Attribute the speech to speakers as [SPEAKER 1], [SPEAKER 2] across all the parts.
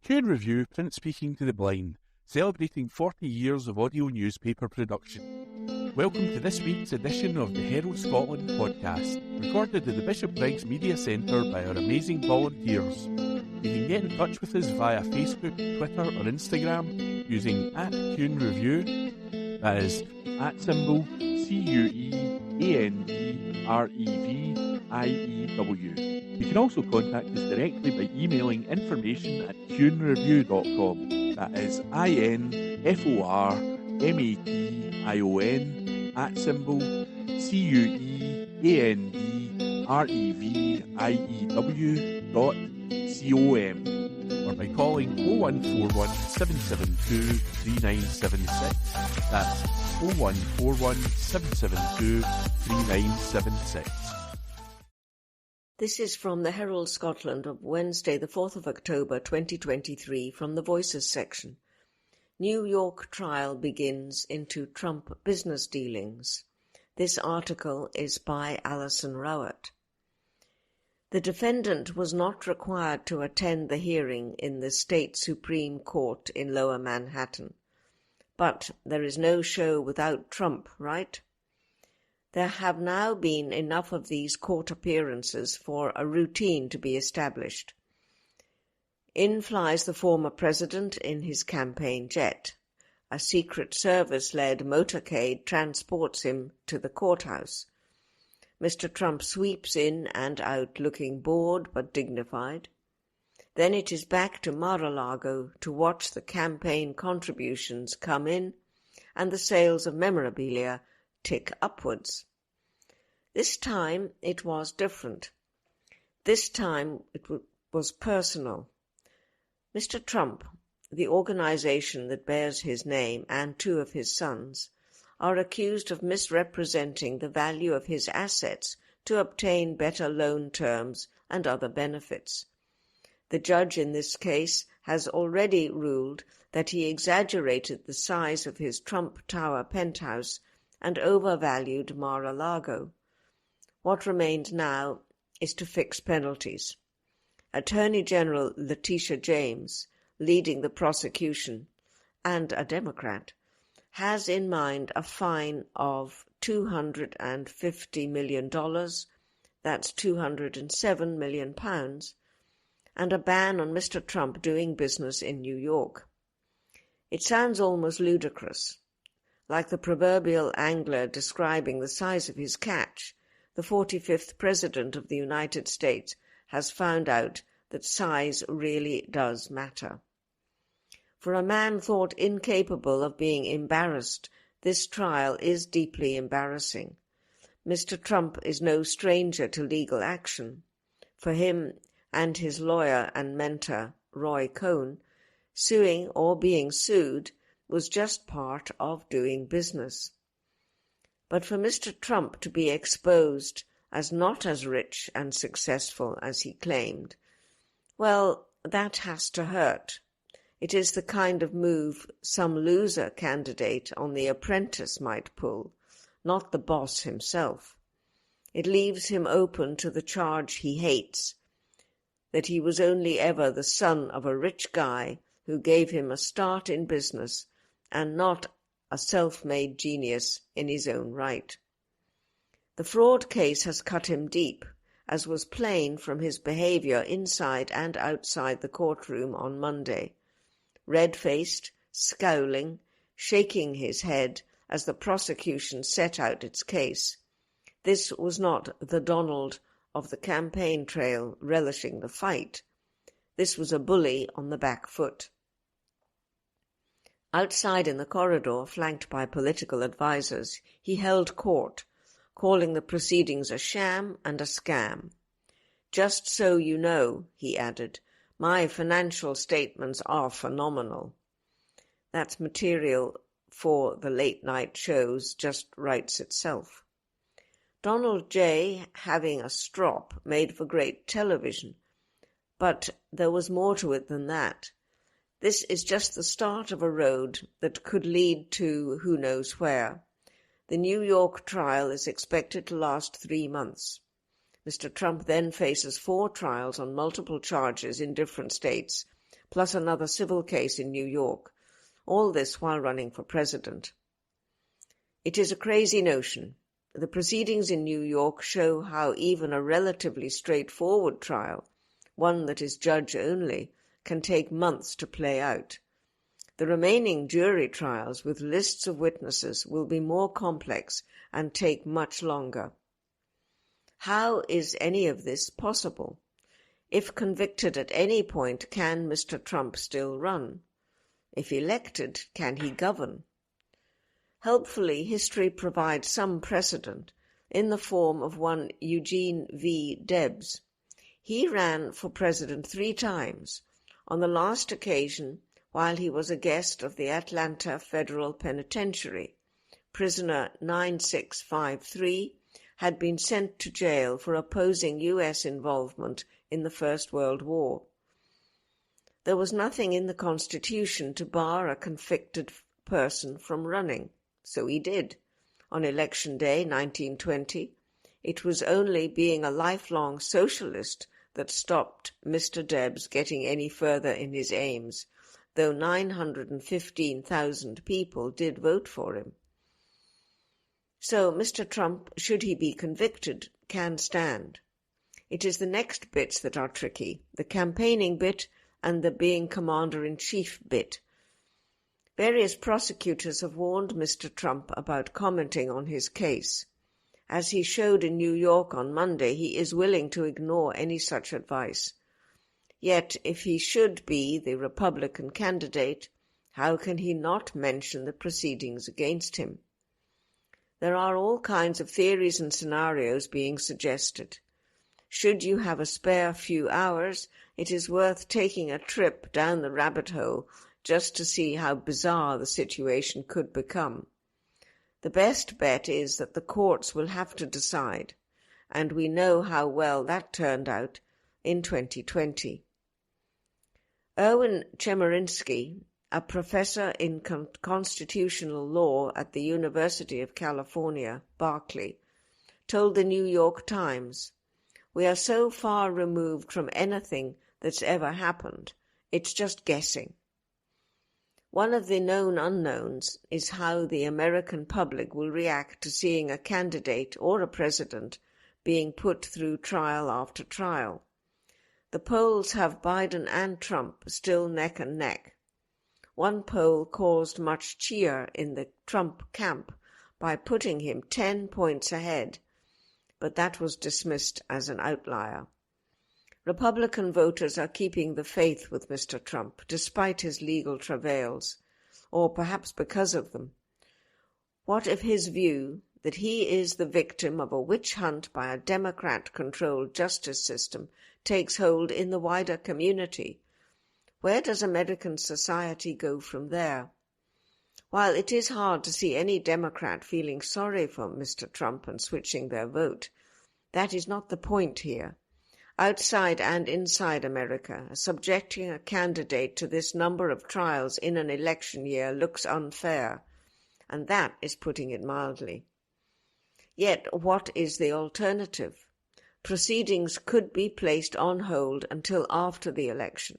[SPEAKER 1] Cant Review, print speaking to the blind, celebrating 40 years of audio newspaper production. Welcome to this week's edition of the Herald Scotland podcast, recorded at the Bishop Briggs Media Centre by our amazing volunteers. You can get in touch with us via Facebook, Twitter or Instagram using @CuneReview, that is @CuneReview. You can also contact us directly by emailing information@cunereview.com, that is INFORMATION@CUNEREVIEW.com, or by calling 0141 772 3976, that's 0141 772 3976.
[SPEAKER 2] This is from the Herald Scotland of Wednesday, the 4th of October 2023, from the Voices section. New York trial begins into Trump business dealings. This article is by Alison Rowett. The defendant was not required to attend the hearing in the state Supreme Court in Lower Manhattan. But there is no show without Trump, right? There have now been enough of these court appearances for a routine to be established. In flies the former president in his campaign jet. A Secret Service-led motorcade transports him to the courthouse. Mr. Trump sweeps in and out looking bored but dignified. Then it is back to Mar-a-Lago to watch the campaign contributions come in and the sales of memorabilia tick upwards. This time it was different. This time it was personal. Mr. Trump, the organization that bears his name, and two of his sons, are accused of misrepresenting the value of his assets to obtain better loan terms and other benefits. The judge in this case has already ruled that he exaggerated the size of his Trump Tower penthouse and overvalued Mar-a-Lago. What remains now is to fix penalties. Attorney General Letitia James, leading the prosecution, and a Democrat, has in mind a fine of $250 million, that's £207 million, and a ban on Mr. Trump doing business in New York. It sounds almost ludicrous. Like the proverbial angler describing the size of his catch, the 45th President of the United States has found out that size really does matter. For a man thought incapable of being embarrassed, this trial is deeply embarrassing. Mr. Trump is no stranger to legal action. For him and his lawyer and mentor, Roy Cohn, suing or being sued was just part of doing business. But for Mr. Trump to be exposed as not as rich and successful as he claimed, well, that has to hurt. It is the kind of move some loser candidate on The Apprentice might pull, not the boss himself. It leaves him open to the charge he hates, that he was only ever the son of a rich guy who gave him a start in business and not a self-made genius in his own right. The fraud case has cut him deep, as was plain from his behaviour inside and outside the courtroom on Monday. Red-faced, scowling, shaking his head as the prosecution set out its case. This was not the Donald of the campaign trail relishing the fight. This was a bully on the back foot. Outside in the corridor, flanked by political advisers, he held court, calling the proceedings a sham and a scam. "Just so you know," he added, "my financial statements are phenomenal." That's material for the late-night shows, just writes itself. Donald J., having a strop, made for great television, but there was more to it than that. This is just the start of a road that could lead to who knows where. The New York trial is expected to last 3 months. Mr. Trump then faces 4 trials on multiple charges in different states, plus another civil case in New York, all this while running for president. It is a crazy notion. The proceedings in New York show how even a relatively straightforward trial, one that is judge only, can take months to play out. The remaining jury trials with lists of witnesses will be more complex and take much longer. How is any of this possible? If convicted at any point, can Mr. Trump still run? If elected, can he govern? Helpfully, history provides some precedent in the form of one Eugene V. Debs. He ran for president 3 times, on the last occasion while he was a guest of the Atlanta Federal Penitentiary. Prisoner 9653 had been sent to jail for opposing U.S. involvement in the First World War. There was nothing in the Constitution to bar a convicted person from running, so he did. On Election Day 1920, it was only being a lifelong socialist that stopped Mr. Debs getting any further in his aims, though 915,000 people did vote for him. So Mr. Trump, should he be convicted, can stand. It is the next bits that are tricky, the campaigning bit and the being commander-in-chief bit. Various prosecutors have warned Mr. Trump about commenting on his case. As he showed in New York on Monday, he is willing to ignore any such advice. Yet, if he should be the Republican candidate, how can he not mention the proceedings against him? There are all kinds of theories and scenarios being suggested. Should you have a spare few hours, it is worth taking a trip down the rabbit hole just to see how bizarre the situation could become. The best bet is that the courts will have to decide, and we know how well that turned out in 2020. Erwin Chemerinsky, a professor in constitutional law at the University of California, Berkeley, told the New York Times, "We are so far removed from anything that's ever happened, it's just guessing." One of the known unknowns is how the American public will react to seeing a candidate or a president being put through trial after trial. The polls have Biden and Trump still neck and neck. One poll caused much cheer in the Trump camp by putting him 10 points ahead, but that was dismissed as an outlier. Republican voters are keeping the faith with Mr. Trump, despite his legal travails, or perhaps because of them. What if his view that he is the victim of a witch hunt by a Democrat-controlled justice system takes hold in the wider community? Where does American society go from there? While it is hard to see any Democrat feeling sorry for Mr. Trump and switching their vote, that is not the point here. Outside and inside America, subjecting a candidate to this number of trials in an election year looks unfair, and that is putting it mildly. Yet what is the alternative? Proceedings could be placed on hold until after the election,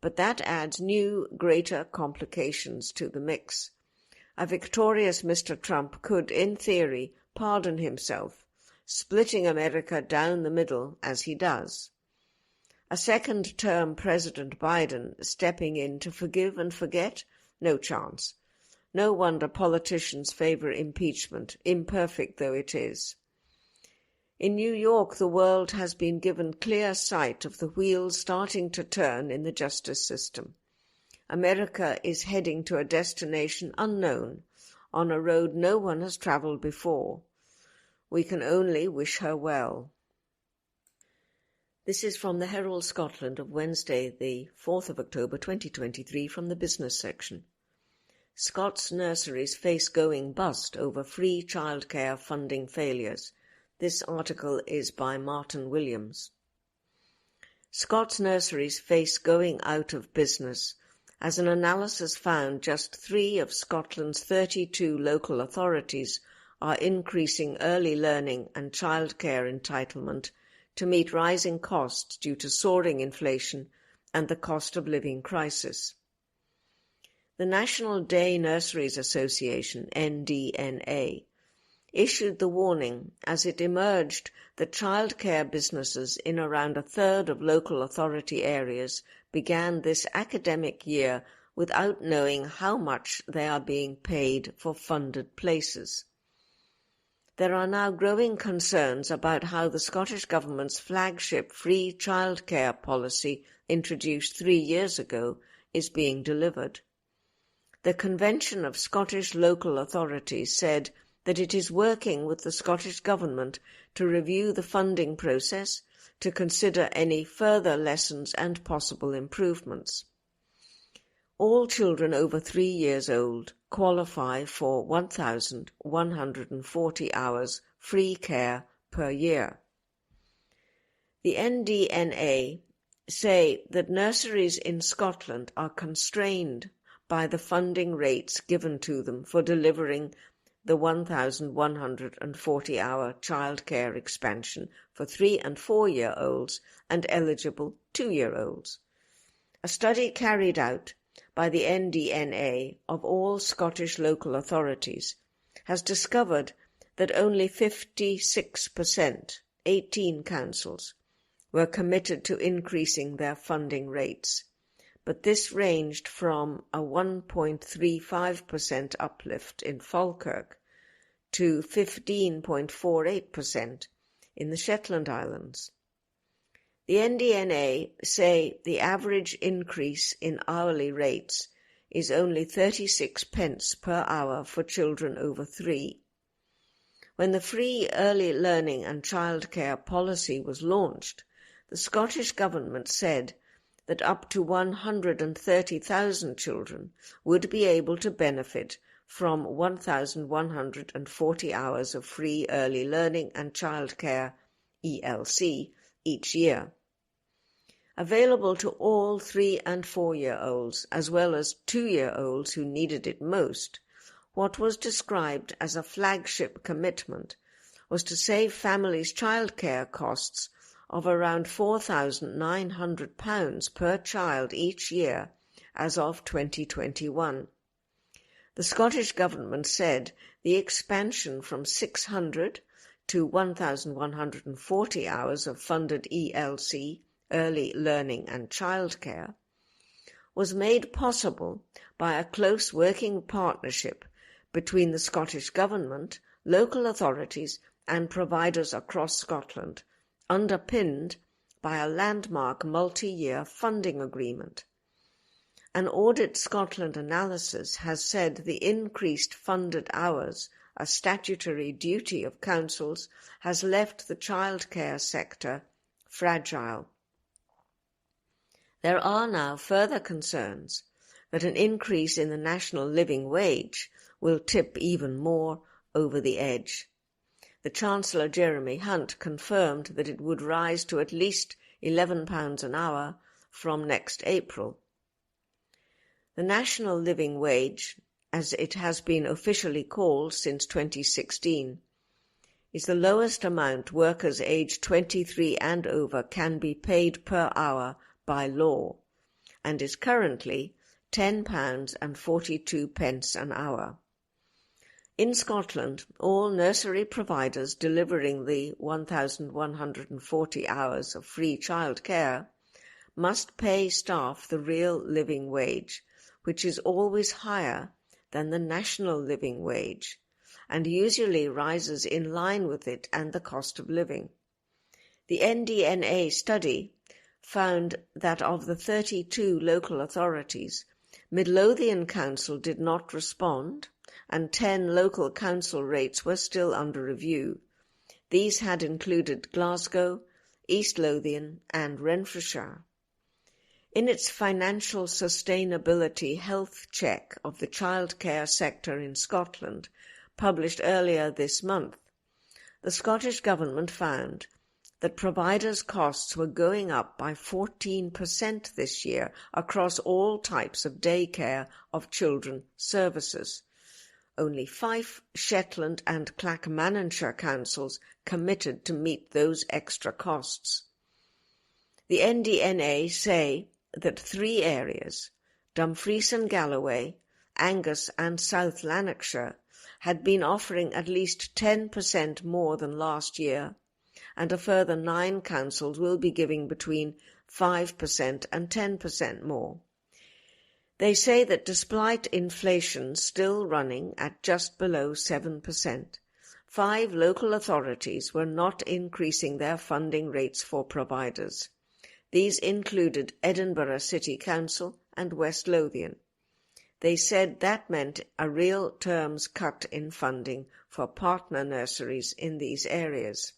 [SPEAKER 2] but that adds new, greater complications to the mix. A victorious Mr. Trump could, in theory, pardon himself, splitting America down the middle as he does. A second-term President Biden stepping in to forgive and forget? No chance. No wonder politicians favor impeachment, imperfect though it is. In New York, the world has been given clear sight of the wheels starting to turn in the justice system. America is heading to a destination unknown, on a road no one has traveled before. We can only wish her well. This is from the Herald Scotland of Wednesday, the 4th of October 2023, from the business section. Scots nurseries face going bust over free childcare funding failures. This article is by Martin Williams. Scots nurseries face going out of business, as an analysis found just 3 of Scotland's 32 local authorities are increasing early learning and childcare entitlement to meet rising costs due to soaring inflation and the cost of living crisis. The National Day Nurseries Association, NDNA, issued the warning as it emerged that childcare businesses in around a third of local authority areas began this academic year without knowing how much they are being paid for funded places. There are now growing concerns about how the Scottish Government's flagship free childcare policy, introduced 3 years ago, is being delivered. The Convention of Scottish Local Authorities said that it is working with the Scottish Government to review the funding process, to consider any further lessons and possible improvements. All children over 3 years old qualify for 1,140 hours free care per year. The NDNA say that nurseries in Scotland are constrained by the funding rates given to them for delivering the 1,140-hour childcare expansion for 3- and 4-year-olds and eligible 2-year-olds. A study carried out by the NDNA of all Scottish local authorities has discovered that only 56%, 18 councils, were committed to increasing their funding rates, but this ranged from a 1.35% uplift in Falkirk to 15.48% in the Shetland Islands. The NDNA say the average increase in hourly rates is only 36 pence per hour for children over 3. When the free early learning and childcare policy was launched, the Scottish Government said that up to 130,000 children would be able to benefit from 1,140 hours of free early learning and childcare, ELC, each year. Available to all 3- and 4-year-olds, as well as 2-year-olds who needed it most, what was described as a flagship commitment was to save families' childcare costs of around £4,900 per child each year as of 2021. The Scottish Government said the expansion from 600 to 1,140 hours of funded ELC, early learning and childcare, was made possible by a close working partnership between the Scottish Government, local authorities and providers across Scotland, underpinned by a landmark multi-year funding agreement. An Audit Scotland analysis has said the increased funded hours, a statutory duty of councils, has left the childcare sector fragile. There are now further concerns that an increase in the national living wage will tip even more over the edge. The Chancellor Jeremy Hunt confirmed that it would rise to at least £11 an hour from next April. The national living wage, as it has been officially called since 2016, is the lowest amount workers aged 23 and over can be paid per hour by law, and is currently £10.42 an hour. In Scotland, all nursery providers delivering the 1,140 hours of free childcare must pay staff the real living wage, which is always higher than the national living wage, and usually rises in line with it and the cost of living. The NDNA study found that of the 32 local authorities, Midlothian Council did not respond, and 10 local council rates were still under review. These had included Glasgow, East Lothian and Renfrewshire. In its financial sustainability health check of the childcare sector in Scotland, published earlier this month, the Scottish Government found that providers' costs were going up by 14% this year across all types of daycare of children services. Only Fife, Shetland and Clackmannanshire councils committed to meet those extra costs. The NDNA say that 3 areas, Dumfries and Galloway, Angus and South Lanarkshire, had been offering at least 10% more than last year, and a further 9 councils will be giving between 5% and 10% more. They say that despite inflation still running at just below 7%, 5 local authorities were not increasing their funding rates for providers. These included Edinburgh City Council and West Lothian. They said that meant a real terms cut in funding for partner nurseries in these areas.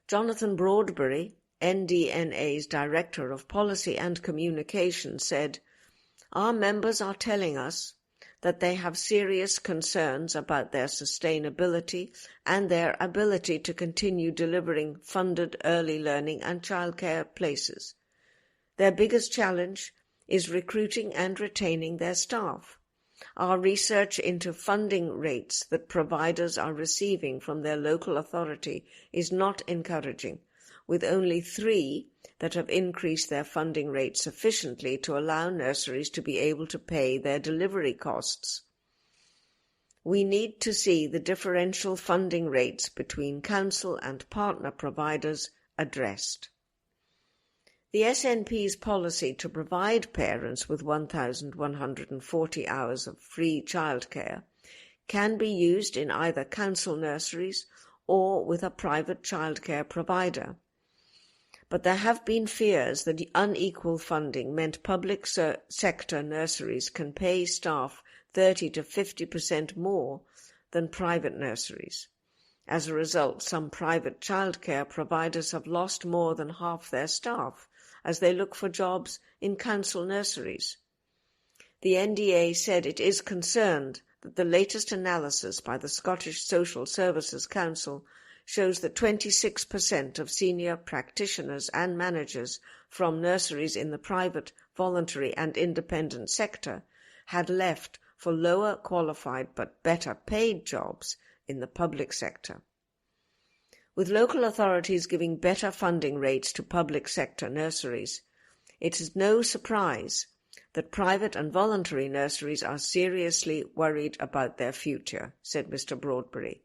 [SPEAKER 2] Jonathan Broadbury, NDNA's Director of Policy and Communication, said, "Our members are telling us that they have serious concerns about their sustainability and their ability to continue delivering funded early learning and childcare places. Their biggest challenge is recruiting and retaining their staff. Our research into funding rates that providers are receiving from their local authority is not encouraging, with only 3 that have increased their funding rate sufficiently to allow nurseries to be able to pay their delivery costs. We need to see the differential funding rates between council and partner providers addressed." The SNP's policy to provide parents with 1,140 hours of free childcare can be used in either council nurseries or with a private childcare provider. But there have been fears that unequal funding meant public sector nurseries can pay staff 30 to 50% more than private nurseries. As a result, some private childcare providers have lost more than half their staff as they look for jobs in council nurseries. The NDA said it is concerned that the latest analysis by the Scottish Social Services Council shows that 26% of senior practitioners and managers from nurseries in the private, voluntary and independent sector had left for lower qualified but better paid jobs in the public sector. With local authorities giving better funding rates to public sector nurseries, it is no surprise that private and voluntary nurseries are seriously worried about their future, said Mr. Broadbury.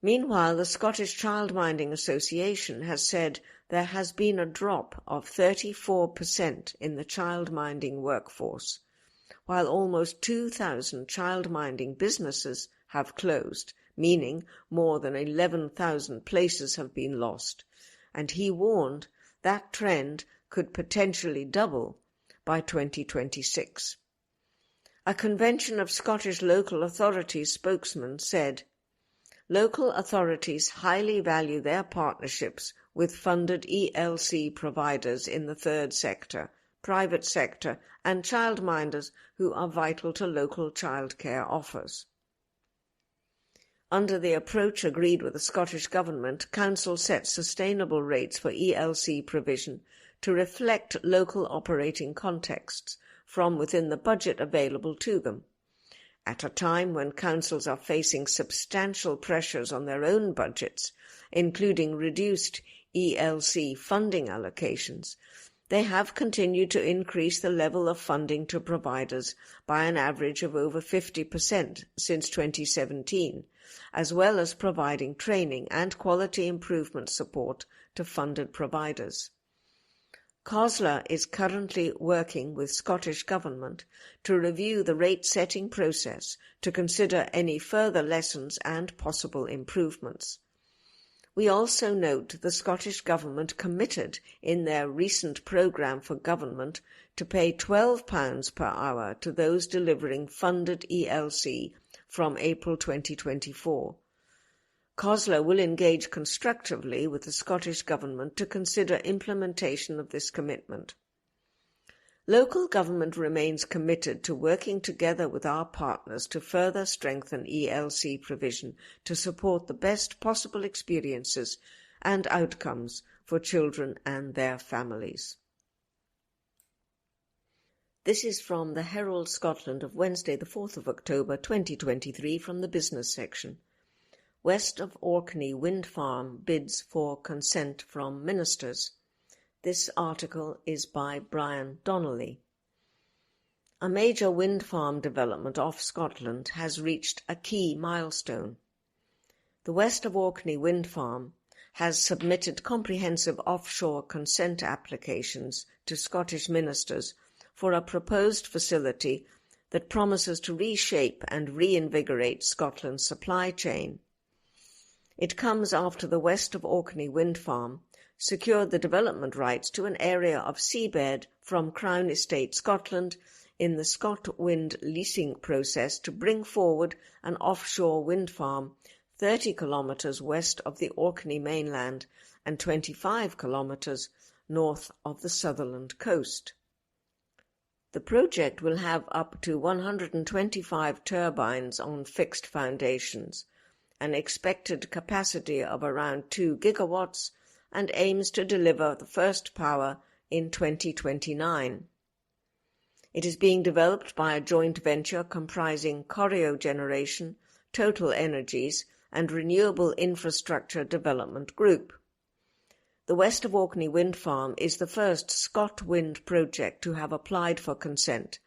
[SPEAKER 2] Meanwhile, the Scottish Childminding Association has said there has been a drop of 34% in the childminding workforce, while almost 2,000 childminding businesses have closed, meaning more than 11,000 places have been lost, and he warned that trend could potentially double by 2026. A convention of Scottish local authorities spokesman said, "Local authorities highly value their partnerships with funded ELC providers in the third sector, private sector and childminders who are vital to local childcare offers." Under the approach agreed with the Scottish Government, Council set sustainable rates for ELC provision to reflect local operating contexts from within the budget available to them. At a time when councils are facing substantial pressures on their own budgets, including reduced ELC funding allocations, they have continued to increase the level of funding to providers by an average of over 50% since 2017, as well as providing training and quality improvement support to funded providers. COSLA is currently working with Scottish Government to review the rate-setting process to consider any further lessons and possible improvements. We also note the Scottish Government committed in their recent programme for government to pay £12 per hour to those delivering funded ELC from April 2024. COSLA will engage constructively with the Scottish Government to consider implementation of this commitment. Local government remains committed to working together with our partners to further strengthen ELC provision to support the best possible experiences and outcomes for children and their families. This is from the Herald Scotland of Wednesday, the 4th of October 2023, from the business section. West of Orkney Wind Farm bids for consent from ministers. This article is by Brian Donnelly. A major wind farm development off Scotland has reached a key milestone. The West of Orkney wind farm has submitted comprehensive offshore consent applications to Scottish ministers for a proposed facility that promises to reshape and reinvigorate Scotland's supply chain. It comes after the West of Orkney wind farm secured the development rights to an area of seabed from Crown Estate Scotland in the ScotWind leasing process to bring forward an offshore wind farm 30 kilometres west of the Orkney mainland and 25 kilometres north of the Sutherland coast. The project will have up to 125 turbines on fixed foundations, an expected capacity of around 2 gigawatts, and aims to deliver the first power in 2029. It is being developed by a joint venture comprising Corio Generation, Total Energies, and Renewable Infrastructure Development Group. The West of Orkney wind farm is the first ScotWind project to have applied for consent,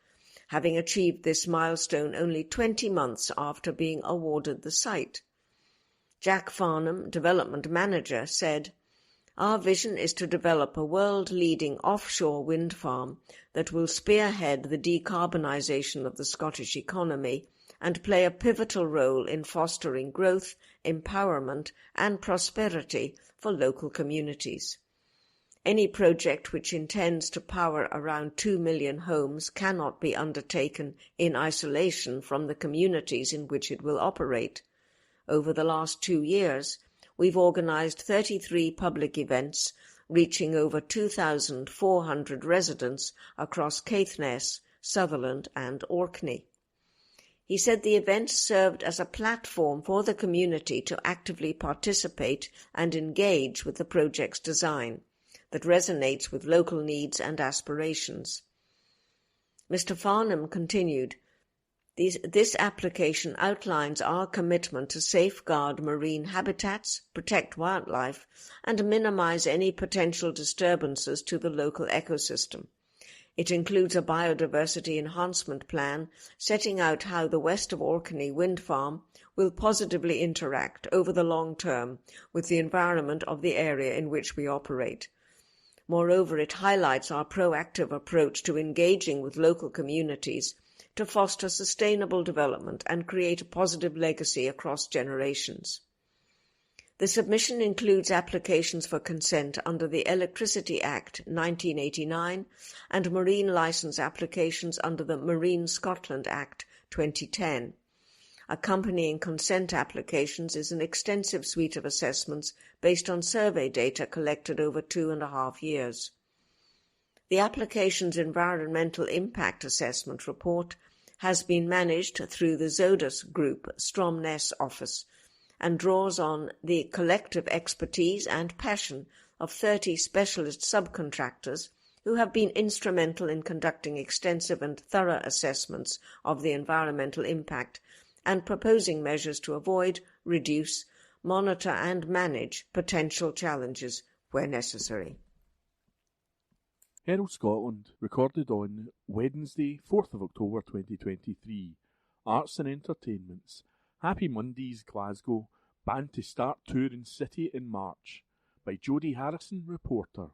[SPEAKER 2] having achieved this milestone only 20 months after being awarded the site. Jack Farnham, development manager, said, "Our vision is to develop a world-leading offshore wind farm that will spearhead the decarbonisation of the Scottish economy and play a pivotal role in fostering growth, empowerment and prosperity for local communities. Any project which intends to power around 2 million homes cannot be undertaken in isolation from the communities in which it will operate. Over the last 2 years, we've organised 33 public events reaching over 2,400 residents across Caithness, Sutherland and Orkney." He said the events served as a platform for the community to actively participate and engage with the project's design that resonates with local needs and aspirations. Mr. Farnham continued, "This application outlines our commitment to safeguard marine habitats, protect wildlife, and minimise any potential disturbances to the local ecosystem. It includes a biodiversity enhancement plan setting out how the West of Orkney wind farm will positively interact over the long term with the environment of the area in which we operate. Moreover, it highlights our proactive approach to engaging with local communities to foster sustainable development and create a positive legacy across generations." The submission includes applications for consent under the Electricity Act 1989 and marine licence applications under the Marine Scotland Act 2010. Accompanying consent applications is an extensive suite of assessments based on survey data collected over 2.5 years. The application's Environmental Impact Assessment report has been managed through the Zodus Group Stromness office and draws on the collective expertise and passion of 30 specialist subcontractors who have been instrumental in conducting extensive and thorough assessments of the environmental impact and proposing measures to avoid, reduce, monitor and manage potential challenges where necessary.
[SPEAKER 1] Herald Scotland recorded on Wednesday, 4th of October 2023. Arts and Entertainments. Happy Mondays, Glasgow. Band to start touring City in March. By Jodie Harrison, reporter.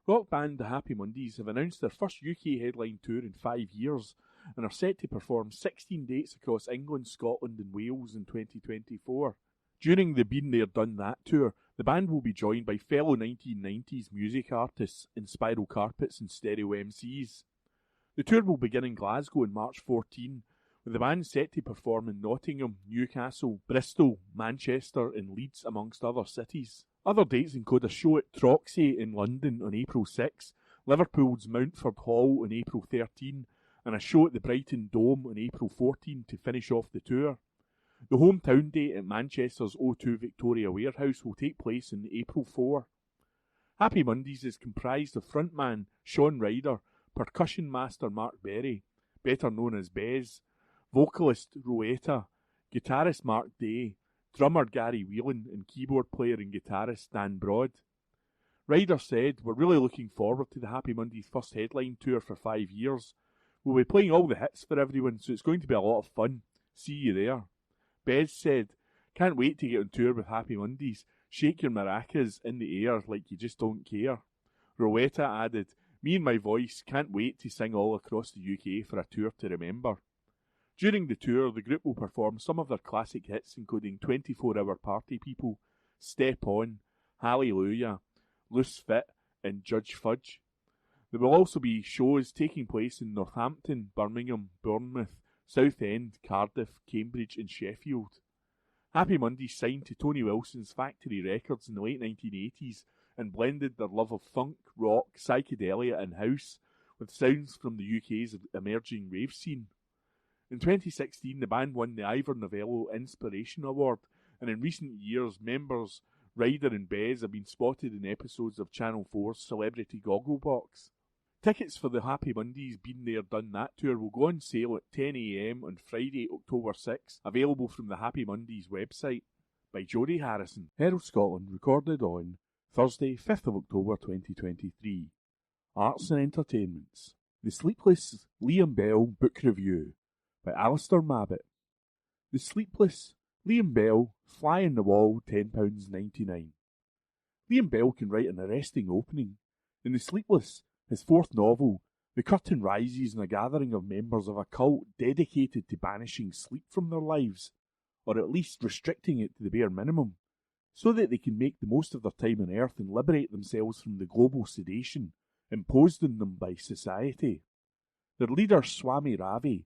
[SPEAKER 1] Rock band The Happy Mondays have announced their first UK headline tour in 5 years and are set to perform 16 dates across England, Scotland and Wales in 2024. During the Been There Done That tour, the band will be joined by fellow 1990s music artists in Spiral Carpets and Stereo MCs. The tour will begin in Glasgow on March 14, with the band set to perform in Nottingham, Newcastle, Bristol, Manchester and Leeds amongst other cities. Other dates include a show at Troxy in London on April 6, Liverpool's Mountford Hall on April 13 and a show at the Brighton Dome on April 14 to finish off the tour. The hometown date at Manchester's O2 Victoria Warehouse will take place on April 4. Happy Mondays is comprised of frontman Sean Ryder, percussion master Mark Berry, better known as Bez, vocalist Rowetta, guitarist Mark Day, drummer Gary Whelan and keyboard player and guitarist Dan Broad. Ryder said, "We're really looking forward to the Happy Monday's first headline tour for 5 years. We'll be playing all the hits for everyone, so it's going to be a lot of fun. See you there." Bez said, "Can't wait to get on tour with Happy Mondays. Shake your maracas in the air like you just don't care." Rowetta added, "Me and my voice can't wait to sing all across the UK for a tour to remember." During the tour, the group will perform some of their classic hits, including 24-Hour Party People, Step On, Hallelujah, Loose Fit, and Judge Fudge. There will also be shows taking place in Northampton, Birmingham, Bournemouth, Southend, Cardiff, Cambridge and Sheffield. Happy Mondays signed to Tony Wilson's Factory Records in the late 1980s and blended their love of funk, rock, psychedelia and house with sounds from the UK's emerging rave scene. In 2016, the band won the Ivor Novello Inspiration Award, and in recent years, members Ryder and Bez have been spotted in episodes of Channel 4's Celebrity Gogglebox. Tickets for the Happy Mondays Been There Done That tour will go on sale at 10 a.m. on Friday, October 6, available from the Happy Mondays website. By Jodie Harrison. Herald Scotland, recorded on Thursday, 5th of October 2023. Arts and Entertainments. The Sleepless Liam Bell Book Review by Alistair Mabbitt. The Sleepless Liam Bell, Fly on the Wall, £10.99. Liam Bell can write an arresting opening. In The Sleepless, his fourth novel, the curtain rises on a gathering of members of a cult dedicated to banishing sleep from their lives, or at least restricting it to the bare minimum, so that they can make the most of their time on Earth and liberate themselves from the global sedation imposed on them by society. Their leader, Swami Ravi,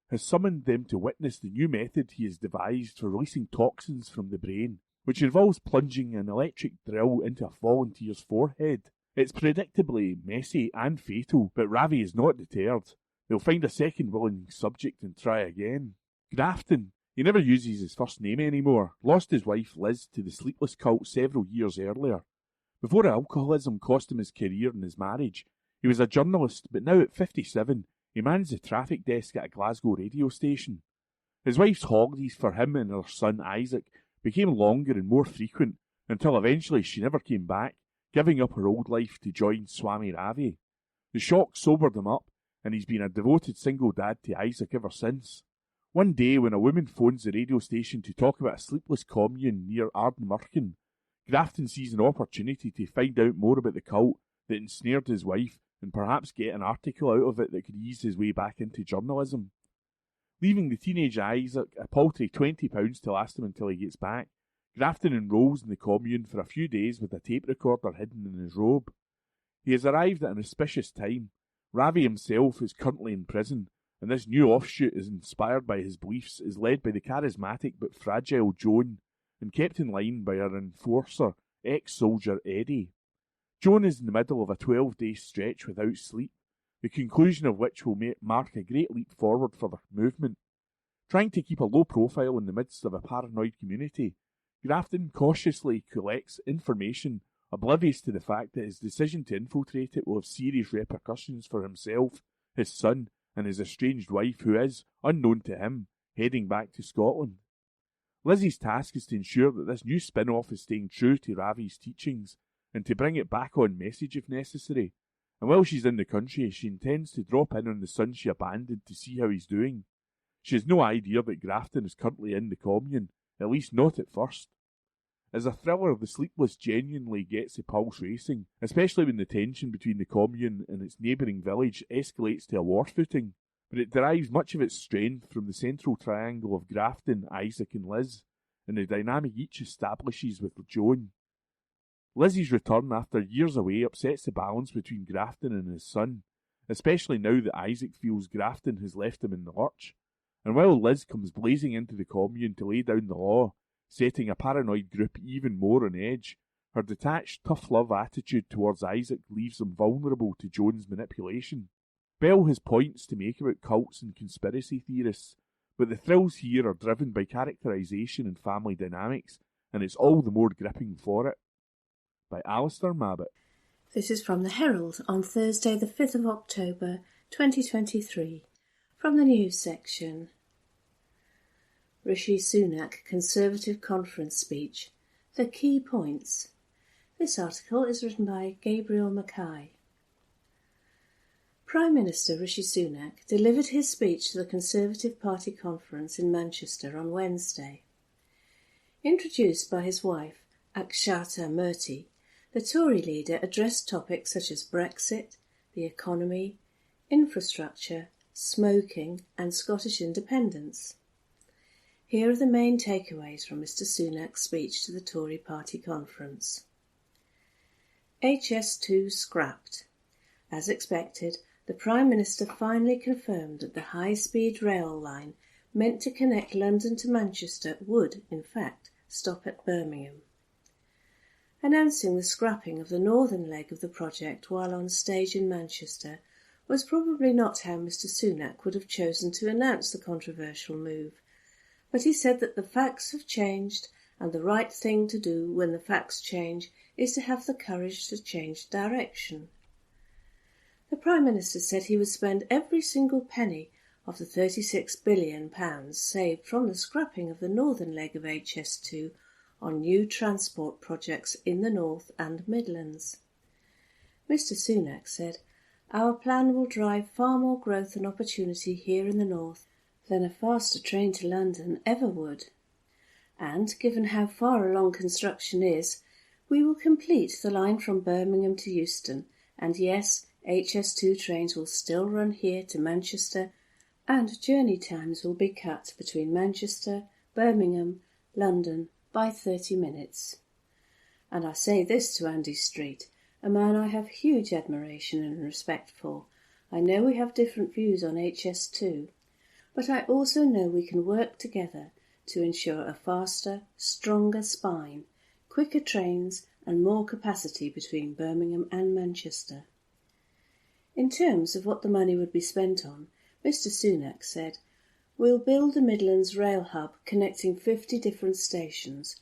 [SPEAKER 1] has summoned them to witness the new method he has devised for releasing toxins from the brain, which involves plunging an electric drill into a volunteer's forehead. It's predictably messy and fatal, but Ravi is not deterred. They'll find a second willing subject and try again. Grafton, he never uses his first name anymore, lost his wife Liz to the Sleepless cult several years earlier. Before alcoholism cost him his career and his marriage, he was a journalist, but now at 57, he mans the traffic desk at a Glasgow radio station. His wife's holidays for him and her son Isaac became longer and more frequent, until eventually she never came back, giving up her old life to join Swami Ravi. The shock sobered him up, and he's been a devoted single dad to Isaac ever since. One day, when a woman phones the radio station to talk about a sleepless commune near Ardnamurchan, Grafton sees an opportunity to find out more about the cult that ensnared his wife and perhaps get an article out of it that could ease his way back into journalism. Leaving the teenage Isaac a paltry £20 to last him until he gets back, Grafton enrolls in the commune for a few days with a tape recorder hidden in his robe. He has arrived at an auspicious time. Ravi himself is currently in prison, and this new offshoot is inspired by his beliefs, is led by the charismatic but fragile Joan, and kept in line by her enforcer, ex-soldier Eddie. Joan is in the middle of a 12-day stretch without sleep, the conclusion of which will mark a great leap forward for the movement. Trying to keep a low profile in the midst of a paranoid community, Grafton cautiously collects information, oblivious to the fact that his decision to infiltrate it will have serious repercussions for himself, his son, and his estranged wife, who is, unknown to him, heading back to Scotland. Lizzie's task is to ensure that this new spin-off is staying true to Ravi's teachings, and to bring it back on message if necessary. And while she's in the country, she intends to drop in on the son she abandoned to see how he's doing. She has no idea that Grafton is currently in the commune, at least not at first. As a thriller, The Sleepless genuinely gets the pulse racing, especially when the tension between the commune and its neighbouring village escalates to a war footing, but it derives much of its strength from the central triangle of Grafton, Isaac and Liz, and the dynamic each establishes with Joan. Lizzie's return after years away upsets the balance between Grafton and his son, especially now that Isaac feels Grafton has left him in the lurch. And while Liz comes blazing into the commune to lay down the law, setting a paranoid group even more on edge, her detached, tough-love attitude towards Isaac leaves him vulnerable to Joan's manipulation. Bell has points to make about cults and conspiracy theorists, but the thrills here are driven by characterisation and family dynamics, and it's all the more gripping for it. By Alistair Mabbitt.
[SPEAKER 3] This is from the Herald on Thursday the 5th of October 2023, from the news section. Rishi Sunak Conservative Conference Speech. The key points. This article is written by Gabriel Mackay. Prime Minister Rishi Sunak delivered his speech to the Conservative Party conference in Manchester on Wednesday. Introduced by his wife, Akshata Murthy, the Tory leader addressed topics such as Brexit, the economy, infrastructure, smoking and Scottish independence. Here are the main takeaways from Mr Sunak's speech to the Tory party conference. HS2 scrapped. As expected, the Prime Minister finally confirmed that the high-speed rail line meant to connect London to Manchester would, in fact, stop at Birmingham. Announcing the scrapping of the northern leg of the project while on stage in Manchester was probably not how Mr Sunak would have chosen to announce the controversial move, but he said that the facts have changed and the right thing to do when the facts change is to have the courage to change direction. The Prime Minister said he would spend every single penny of the £36 billion saved from the scrapping of the northern leg of HS2 on new transport projects in the North and Midlands. Mr Sunak said, "Our plan will drive far more growth and opportunity here in the North than a faster train to London ever would. And, given how far along construction is, we will complete the line from Birmingham to Euston, and yes, HS2 trains will still run here to Manchester, and journey times will be cut between Manchester, Birmingham, London by 30 minutes. And I say this to Andy Street, a man I have huge admiration and respect for. I know we have different views on HS2, but I also know we can work together to ensure a faster, stronger spine, quicker trains and more capacity between Birmingham and Manchester." In terms of what the money would be spent on, Mr Sunak said, "We'll build a Midlands rail hub connecting 50 different stations.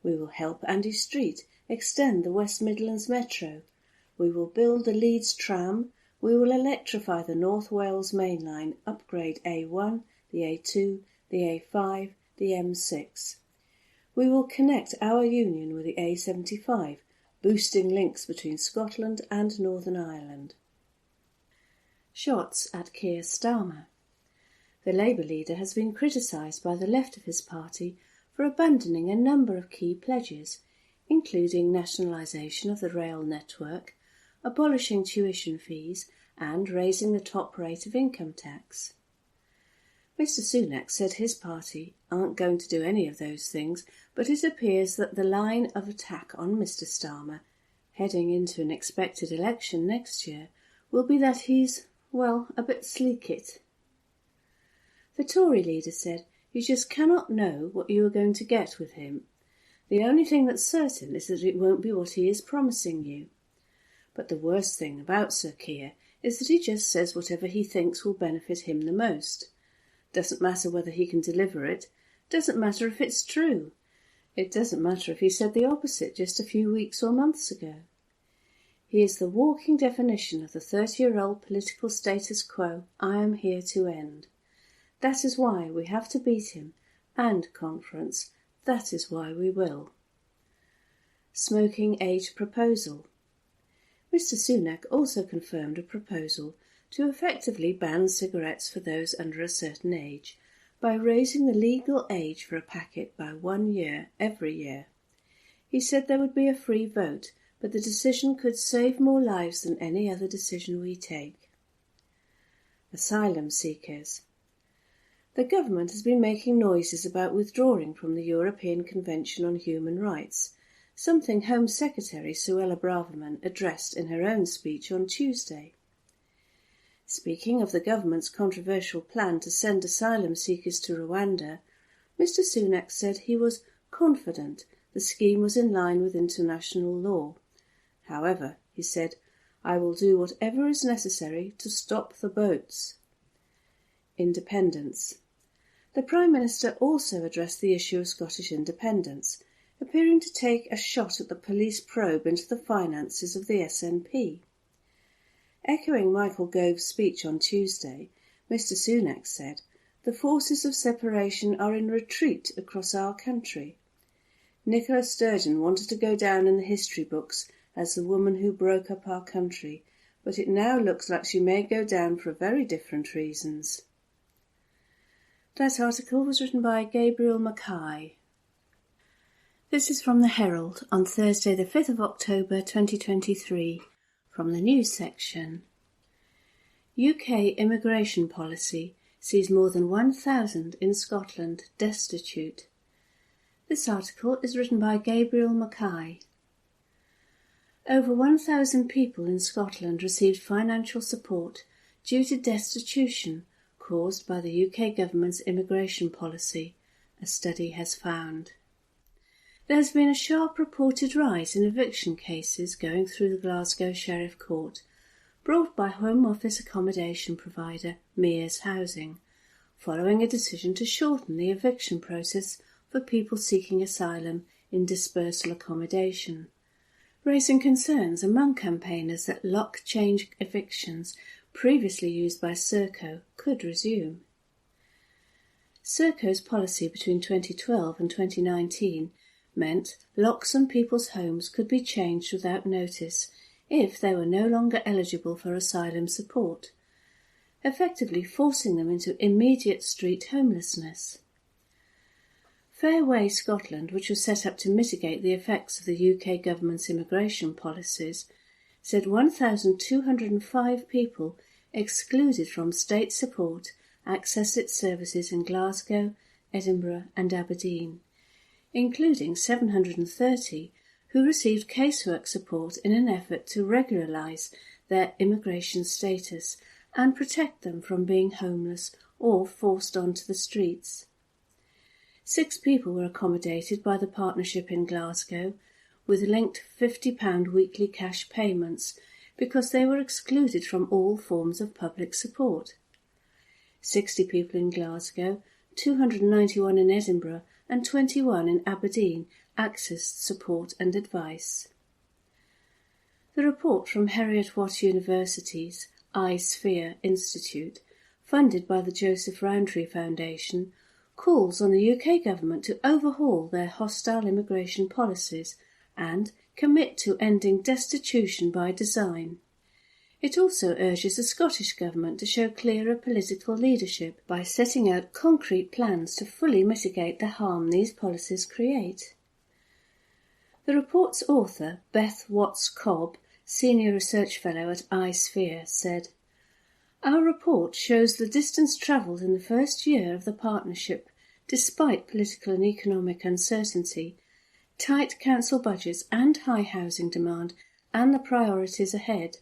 [SPEAKER 3] We will help Andy Street extend the West Midlands Metro. We will build the Leeds tram. We will electrify the North Wales Main Line, upgrade A1, the A2, the A5, the M6. We will connect our union with the A75, boosting links between Scotland and Northern Ireland." Shots at Keir Starmer. The Labour leader has been criticised by the left of his party for abandoning a number of key pledges, including nationalisation of the rail network, abolishing tuition fees and raising the top rate of income tax. Mr Sunak said his party aren't going to do any of those things, but it appears that the line of attack on Mr Starmer, heading into an expected election next year, will be that he's, well, a bit sleek-it. The Tory leader said, "You just cannot know what you are going to get with him. The only thing that's certain is that it won't be what he is promising you. But the worst thing about Sir Keir is that he just says whatever he thinks will benefit him the most. Doesn't matter whether he can deliver it, doesn't matter if it's true. It doesn't matter if he said the opposite just a few weeks or months ago. He is the walking definition of the 30-year-old political status quo I am here to end. That is why we have to beat him, and, conference, that is why we will." Smoking age proposal. Mr Sunak also confirmed a proposal to effectively ban cigarettes for those under a certain age by raising the legal age for a packet by 1 year every year. He said there would be a free vote, but the decision could save more lives than any other decision we take. Asylum seekers. The government has been making noises about withdrawing from the European Convention on Human Rights, something Home Secretary Suella Braverman addressed in her own speech on Tuesday. Speaking of the government's controversial plan to send asylum seekers to Rwanda, Mr Sunak said he was confident the scheme was in line with international law. However, he said, "I will do whatever is necessary to stop the boats." Independence. The Prime Minister also addressed the issue of Scottish independence, appearing to take a shot at the police probe into the finances of the SNP. Echoing Michael Gove's speech on Tuesday, Mr Sunak said, "The forces of separation are in retreat across our country." Nicola Sturgeon wanted to go down in the history books as the woman who broke up our country, but it now looks like she may go down for very different reasons. That article was written by Gabriel Mackay. This is from the Herald on Thursday the 5th of October 2023, from the news section. UK immigration policy sees more than 1,000 in Scotland destitute. This article is written by Gabriel Mackay. Over 1,000 people in Scotland received financial support due to destitution caused by the UK government's immigration policy, a study has found. There has been a sharp reported rise in eviction cases going through the Glasgow Sheriff Court, brought by Home Office accommodation provider Mears Housing, following a decision to shorten the eviction process for people seeking asylum in dispersal accommodation, raising concerns among campaigners that lock-change evictions previously used by Serco could resume. Serco's policy between 2012 and 2019 meant locks on people's homes could be changed without notice if they were no longer eligible for asylum support, effectively forcing them into immediate street homelessness. Fairway Scotland, which was set up to mitigate the effects of the UK government's immigration policies, said 1,205 people excluded from state support accessed its services in Glasgow, Edinburgh and Aberdeen, including 730 who received casework support in an effort to regularise their immigration status and protect them from being homeless or forced onto the streets. 6 people were accommodated by the partnership in Glasgow with linked £50 weekly cash payments because they were excluded from all forms of public support. 60 people in Glasgow, 291 in Edinburgh and 21 in Aberdeen accessed support and advice. The report from Heriot-Watt University's iSphere Institute, funded by the Joseph Rowntree Foundation, calls on the UK government to overhaul their hostile immigration policies and commit to ending destitution by design. It also urges the Scottish Government to show clearer political leadership by setting out concrete plans to fully mitigate the harm these policies create. The report's author, Beth Watts-Cobb, Senior Research Fellow at iSphere, said, "Our report shows the distance travelled in the first year of the partnership, despite political and economic uncertainty, tight council budgets and high housing demand, and the priorities ahead.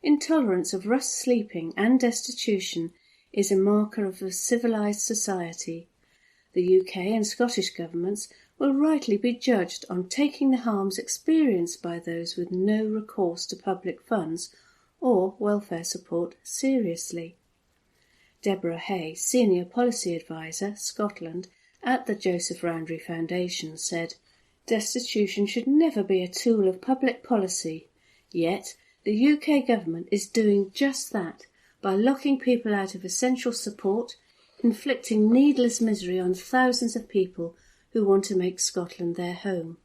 [SPEAKER 3] Intolerance of rough sleeping and destitution is a marker of a civilised society. The UK and Scottish governments will rightly be judged on taking the harms experienced by those with no recourse to public funds or welfare support seriously." Deborah Hay, Senior Policy Advisor, Scotland, at the Joseph Rowntree Foundation, said, "Destitution should never be a tool of public policy, yet the UK government is doing just that by locking people out of essential support, inflicting needless misery on thousands of people who want to make Scotland their home.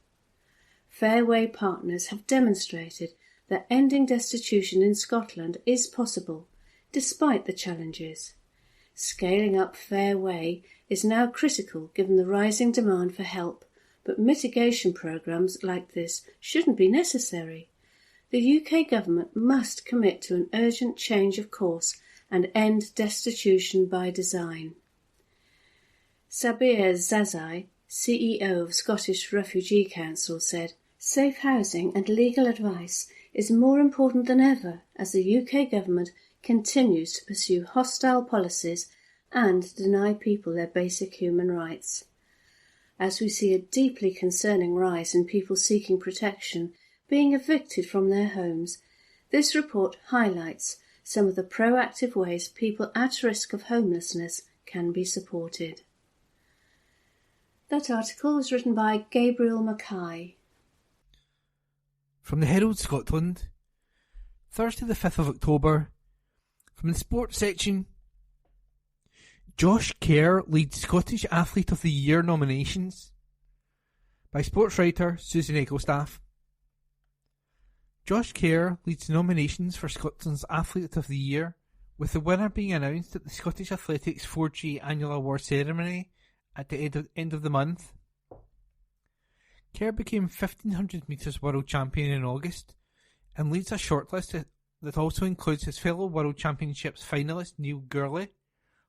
[SPEAKER 3] Fairway partners have demonstrated that ending destitution in Scotland is possible, despite the challenges. Scaling up Fairway is now critical given the rising demand for help, but mitigation programmes like this shouldn't be necessary. The UK government must commit to an urgent change of course and end destitution by design." Sabir Zazai, CEO of Scottish Refugee Council, said, "Safe housing and legal advice is more important than ever as the UK government continues to pursue hostile policies and deny people their basic human rights. As we see a deeply concerning rise in people seeking protection being evicted from their homes, this report highlights some of the proactive ways people at risk of homelessness can be supported." That article was written by Gabriel Mackay.
[SPEAKER 1] From the Herald Scotland, Thursday the 5th of October, from the sports section, Josh Kerr leads Scottish Athlete of the Year nominations.
[SPEAKER 4] by sports writer Susan Eaglestaff. Josh Kerr leads nominations for Scotland's Athlete of the Year, with the winner being announced at the Scottish Athletics 4G annual award ceremony at the end of the month. Kerr became 1500 metres world champion in August and leads a shortlist that also includes his fellow World Championships finalists Neil Gurley,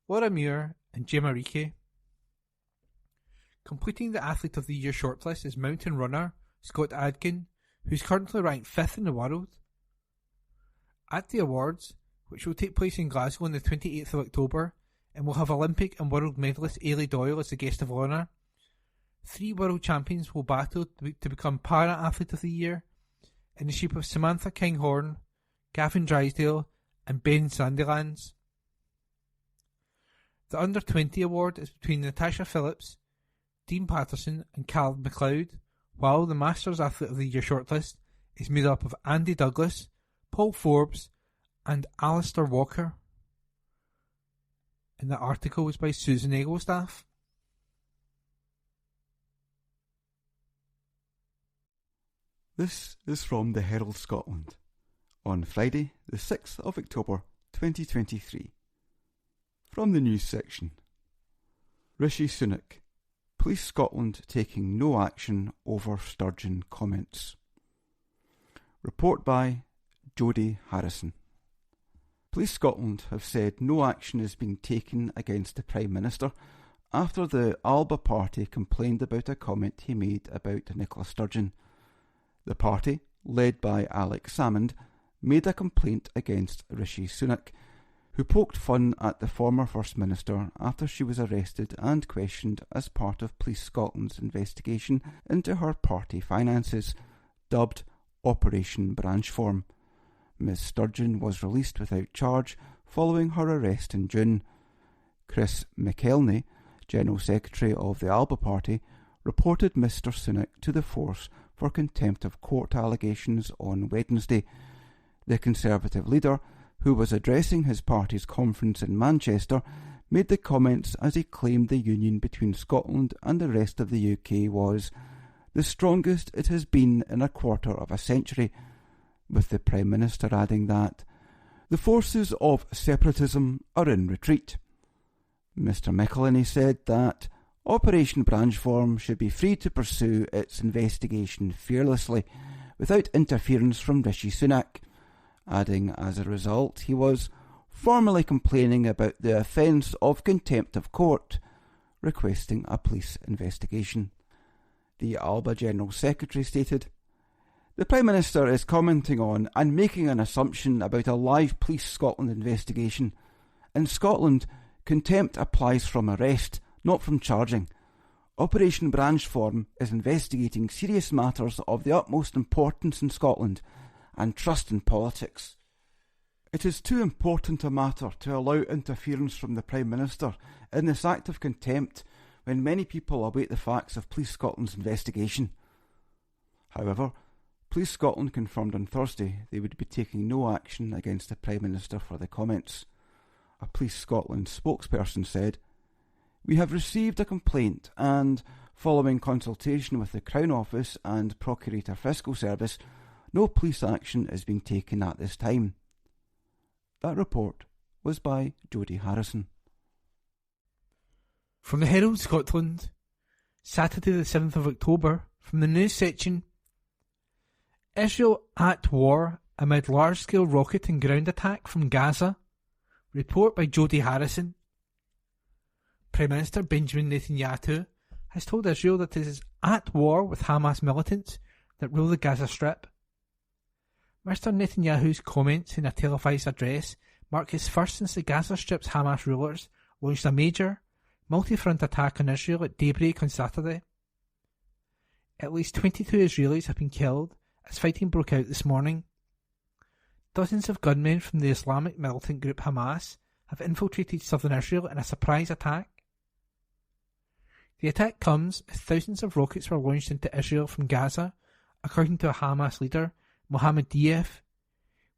[SPEAKER 4] Laura Muir and Gemma Reekie. Completing the Athlete of the Year shortlist is mountain runner Scott Adkin, who's currently ranked 5th in the world. At the awards, which will take place in Glasgow on the 28th of October, and will have Olympic and world medalist Ailey Doyle as the guest of honour, 3 world champions will battle to become Para-Athlete of the Year, in the shape of Samantha Kinghorn, Gavin Drysdale and Ben Sandilands. The Under-20 award is between Natasha Phillips, Dean Patterson and Callum McLeod, while the Masters Athlete of the Year shortlist is made up of Andy Douglas, Paul Forbes and Alistair Walker. And the article was by Susan Eaglestaff.
[SPEAKER 5] This is from the Herald Scotland on Friday the 6th of October 2023. From the news section. Rishi Sunak. Police Scotland taking no action over Sturgeon comments. Report by Jodie Harrison. Police Scotland have said no action is being taken against the Prime Minister after the Alba Party complained about a comment he made about Nicola Sturgeon. The party, led by Alex Salmond, made a complaint against Rishi Sunak, who poked fun at the former First Minister after she was arrested and questioned as part of Police Scotland's investigation into her party finances, dubbed Operation Branchform. Ms Sturgeon was released without charge following her arrest in June. Chris McElney, General Secretary of the Alba Party, reported Mr Sunak to the force for contempt of court allegations on Wednesday. The Conservative leader, who was addressing his party's conference in Manchester, made the comments as he claimed the union between Scotland and the rest of the UK was the strongest it has been in a quarter of a century, with the Prime Minister adding that the forces of separatism are in retreat. Mr McElhenney said that Operation Branchform should be free to pursue its investigation fearlessly, without interference from Rishi Sunak, adding as a result he was formally complaining about the offence of contempt of court, requesting a police investigation. The Alba General Secretary stated, "The Prime Minister is commenting on and making an assumption about a live Police Scotland investigation. In Scotland, contempt applies from arrest, not from charging. Operation Branchform is investigating serious matters of the utmost importance in Scotland and trust in politics. It is too important a matter to allow interference from the Prime Minister in this act of contempt when many people await the facts of Police Scotland's investigation." However, Police Scotland confirmed on Thursday they would be taking no action against the Prime Minister for the comments. A Police Scotland spokesperson said, "We have received a complaint and, following consultation with the Crown Office and Procurator Fiscal Service, no police action is being taken at this time." That report was by Jodie Harrison.
[SPEAKER 4] From the Herald Scotland, Saturday the 7th of October, from the news section. Israel at war amid large-scale rocket and ground attack from Gaza. Report by Jodie Harrison. Prime Minister Benjamin Netanyahu has told Israel that it is at war with Hamas militants that rule the Gaza Strip. Mr Netanyahu's comments in a televised address mark his first since the Gaza Strip's Hamas rulers launched a major, multi-front attack on Israel at daybreak on Saturday. At least 22 Israelis have been killed as fighting broke out this morning. Dozens of gunmen from the Islamic militant group Hamas have infiltrated southern Israel in a surprise attack. The attack comes as thousands of rockets were launched into Israel from Gaza, according to a Hamas leader, Mohammed Diaf.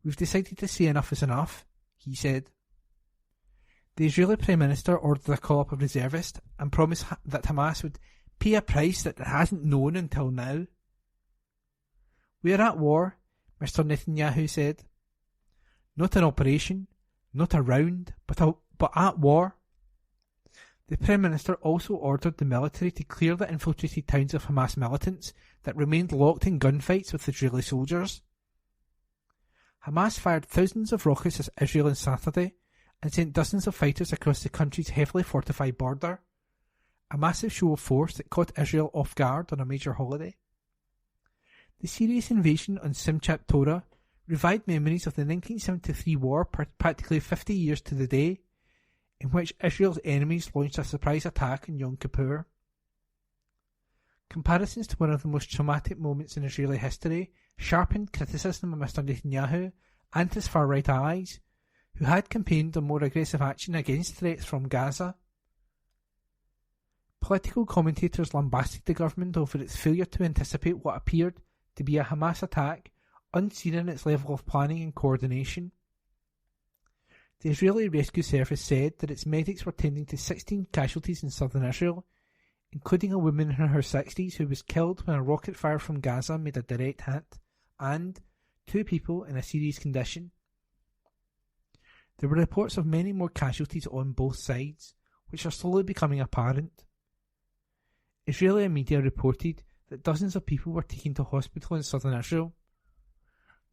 [SPEAKER 4] "We've decided to say enough is enough," he said. The Israeli Prime Minister ordered a call-up of reservists and promised that Hamas would pay a price that it hasn't known until now. We are at war, Mr. Netanyahu said. Not an operation, not a round, but at war. The Prime Minister also ordered the military to clear the infiltrated towns of Hamas militants that remained locked in gunfights with Israeli soldiers. Hamas fired thousands of rockets at Israel on Saturday and sent dozens of fighters across the country's heavily fortified border, a massive show of force that caught Israel off guard on a major holiday. The serious invasion on Simchat Torah revived memories of the 1973 war, practically 50 years to the day, in which Israel's enemies launched a surprise attack on Yom Kippur. Comparisons to one of the most traumatic moments in Israeli history sharpened criticism of Mr. Netanyahu and his far-right allies, who had campaigned on more aggressive action against threats from Gaza. Political commentators lambasted the government over its failure to anticipate what appeared to be a Hamas attack unseen in its level of planning and coordination. The Israeli Rescue Service said that its medics were tending to 16 casualties in southern Israel, including a woman in her 60s who was killed when a rocket fire from Gaza made a direct hit, and 2 people in a serious condition. There were reports of many more casualties on both sides, which are slowly becoming apparent. Israeli media reported that dozens of people were taken to hospital in southern Israel.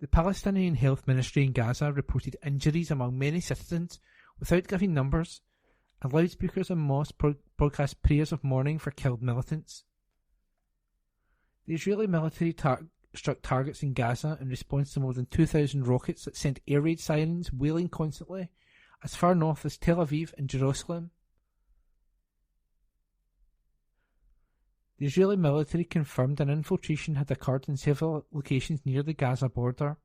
[SPEAKER 4] The Palestinian Health Ministry in Gaza reported injuries among many citizens without giving numbers, and loudspeakers and mosques broadcast prayers of mourning for killed militants. The Israeli military struck targets in Gaza in response to more than 2,000 rockets that sent air raid sirens wailing constantly as far north as Tel Aviv and Jerusalem. The Israeli military confirmed an infiltration had occurred in several locations near the Gaza border.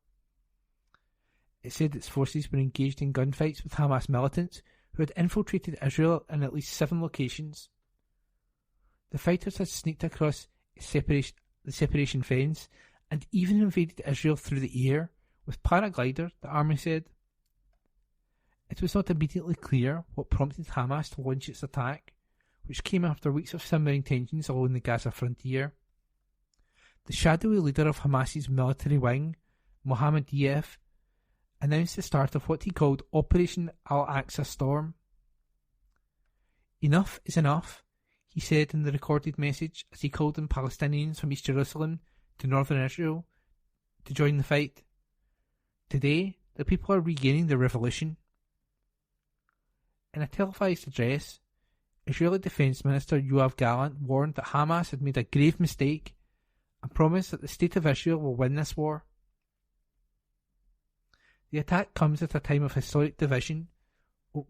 [SPEAKER 4] It said its forces were engaged in gunfights with Hamas militants who had infiltrated Israel in at least 7 locations. The fighters had sneaked across the separation fence and even invaded Israel through the air with paragliders, the army said. It was not immediately clear what prompted Hamas to launch its attack, which came after weeks of simmering tensions along the Gaza frontier. The shadowy leader of Hamas's military wing, Mohammed Deif, announced the start of what he called Operation Al-Aqsa Storm. Enough is enough, he said in the recorded message as he called on Palestinians from East Jerusalem to northern Israel to join the fight. Today, the people are regaining their revolution. In a televised address, Israeli Defence Minister Yoav Gallant warned that Hamas had made a grave mistake and promised that the State of Israel will win this war. The attack comes at a time of historic division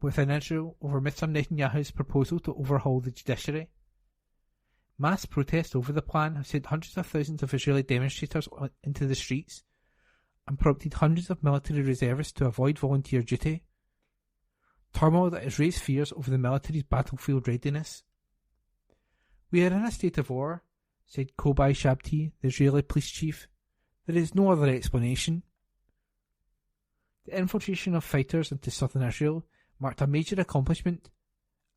[SPEAKER 4] within Israel over Mr. Netanyahu's proposal to overhaul the judiciary. Mass protests over the plan have sent hundreds of thousands of Israeli demonstrators into the streets and prompted hundreds of military reservists to avoid volunteer duty. Turmoil that has raised fears over the military's battlefield readiness. We are in a state of war, said Kobai Shabti, the Israeli police chief. There is no other explanation. The infiltration of fighters into southern Israel marked a major accomplishment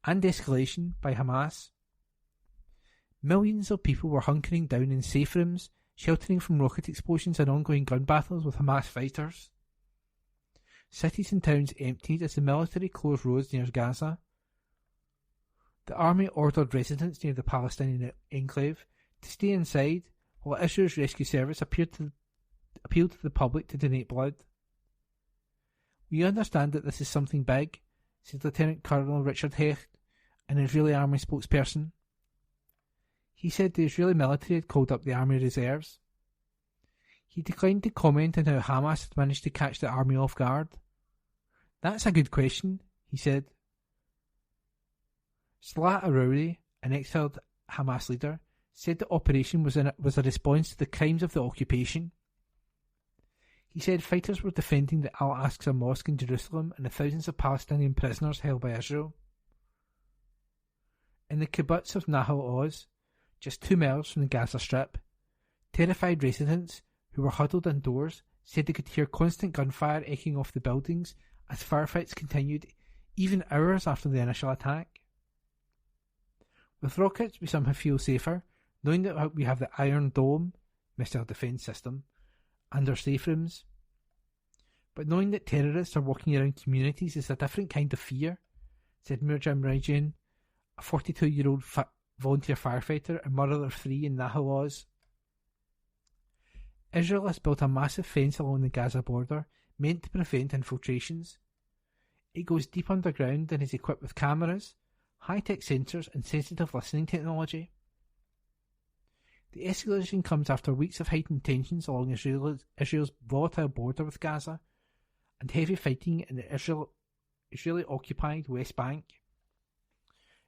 [SPEAKER 4] and escalation by Hamas. Millions of people were hunkering down in safe rooms, sheltering from rocket explosions and ongoing gun battles with Hamas fighters. Cities and towns emptied as the military closed roads near Gaza. The army ordered residents near the Palestinian enclave to stay inside, while Israel's rescue service appealed to the public to donate blood. We understand that this is something big, said Lieutenant Colonel Richard Hecht, an Israeli army spokesperson. He said the Israeli military had called up the army reserves. He declined to comment on how Hamas had managed to catch the army off guard. That's a good question, he said. Salah Arouri, an exiled Hamas leader, said the operation was a response to the crimes of the occupation. He said fighters were defending the Al-Aqsa Mosque in Jerusalem and the thousands of Palestinian prisoners held by Israel. In the kibbutz of Nahal Oz, just 2 miles from the Gaza Strip, terrified residents who were huddled indoors said they could hear constant gunfire echoing off the buildings as firefights continued even hours after the initial attack. With rockets, we somehow feel safer, knowing that we have the Iron Dome, missile defence system, and our safe rooms. But knowing that terrorists are walking around communities is a different kind of fear, said Mirjam Rajan, a 42-year-old volunteer firefighter and mother of 3 in Nahal. Israel has built a massive fence along the Gaza border, meant to prevent infiltrations. It goes deep underground and is equipped with cameras, high-tech sensors and sensitive listening technology. The escalation comes after weeks of heightened tensions along Israel's volatile border with Gaza and heavy fighting in the Israeli-occupied West Bank.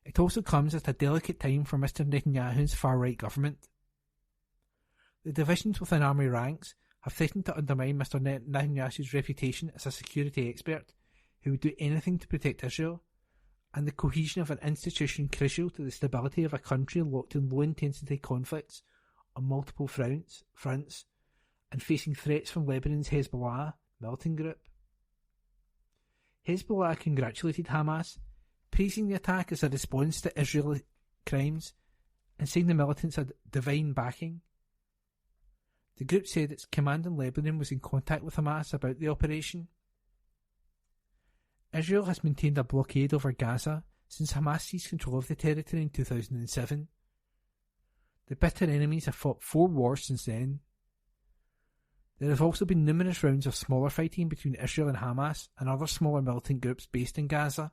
[SPEAKER 4] It also comes at a delicate time for Mr. Netanyahu's far-right government. The divisions within army ranks have threatened to undermine Mr. Netanyahu's reputation as a security expert who would do anything to protect Israel, and the cohesion of an institution crucial to the stability of a country locked in low-intensity conflicts on multiple fronts, and facing threats from Lebanon's Hezbollah militant group. Hezbollah congratulated Hamas, praising the attack as a response to Israeli crimes and saying the militants had divine backing. The group said its command in Lebanon was in contact with Hamas about the operation. Israel has maintained a blockade over Gaza since Hamas seized control of the territory in 2007. The bitter enemies have fought 4 wars since then. There have also been numerous rounds of smaller fighting between Israel and Hamas and other smaller militant groups based in Gaza.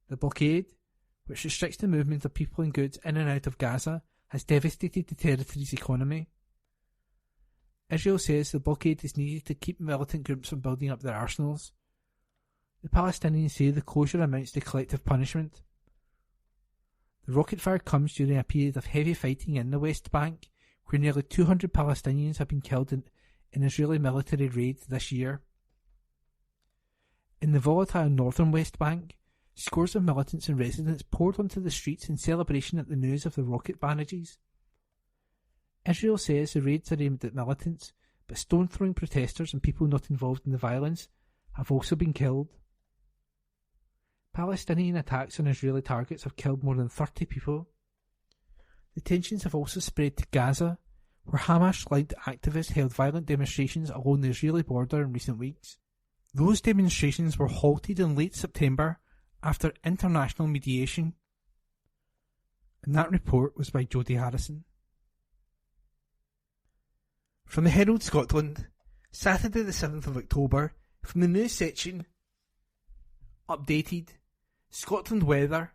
[SPEAKER 4] The blockade, which restricts the movement of people and goods in and out of Gaza, has devastated the territory's economy. Israel says the blockade is needed to keep militant groups from building up their arsenals. The Palestinians say the closure amounts to collective punishment. The rocket fire comes during a period of heavy fighting in the West Bank, where nearly 200 Palestinians have been killed in Israeli military raids this year. In the volatile northern West Bank, scores of militants and residents poured onto the streets in celebration at the news of the rocket barrages. Israel says the raids are aimed at militants, but stone-throwing protesters and people not involved in the violence have also been killed. Palestinian attacks on Israeli targets have killed more than 30 people. The tensions have also spread to Gaza, where Hamas-linked activists held violent demonstrations along the Israeli border in recent weeks. Those demonstrations were halted in late September after international mediation. And that report was by Jodie Harrison. From the Herald Scotland, Saturday the 7th of October, from the news section, updated, Scotland weather,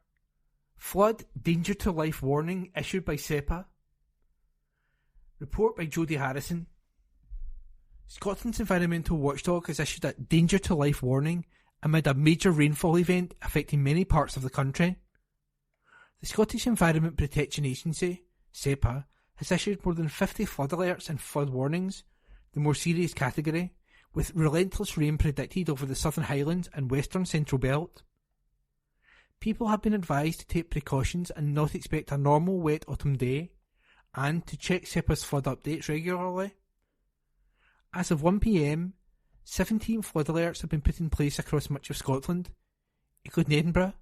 [SPEAKER 4] flood danger to life warning issued by SEPA. Report by Jodie Harrison. Scotland's environmental watchdog has issued a danger to life warning amid a major rainfall event affecting many parts of the country. The Scottish Environment Protection Agency, SEPA, has issued more than 50 flood alerts and flood warnings, the more serious category, with relentless rain predicted over the Southern Highlands and Western Central Belt. People have been advised to take precautions and not expect a normal wet autumn day, and to check SEPA's flood updates regularly. As of 1 p.m, 17 flood alerts have been put in place across much of Scotland, including Edinburgh,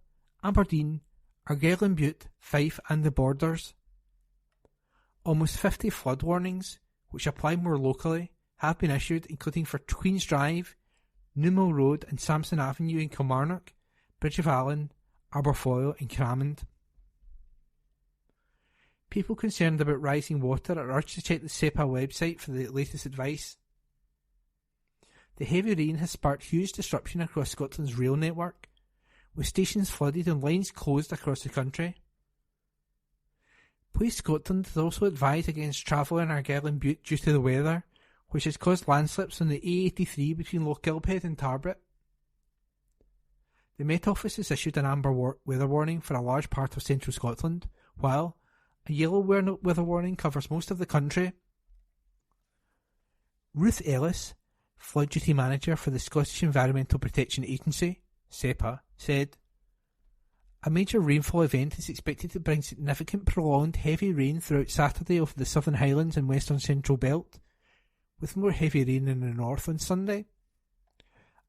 [SPEAKER 4] Aberdeen, Argyll and Bute, Fife and the Borders. Almost 50 flood warnings, which apply more locally, have been issued, including for Queen's Drive, Newmill Road and Samson Avenue in Kilmarnock, Bridge of Allen, Aberfoyle and Cramond. People concerned about rising water are urged to check the SEPA website for the latest advice. The heavy rain has sparked huge disruption across Scotland's rail network, with stations flooded and lines closed across the country. Police Scotland has also advised against travel in Argyll and Bute due to the weather, which has caused landslips on the A83 between Lochgilphead and Tarbert. The Met Office has issued an amber weather warning for a large part of central Scotland, while a yellow weather warning covers most of the country. Ruth Ellis, Flood Duty Manager for the Scottish Environmental Protection Agency, SEPA, said, "A major rainfall event is expected to bring significant prolonged heavy rain throughout Saturday over the Southern Highlands and Western Central Belt, with more heavy rain in the north on Sunday.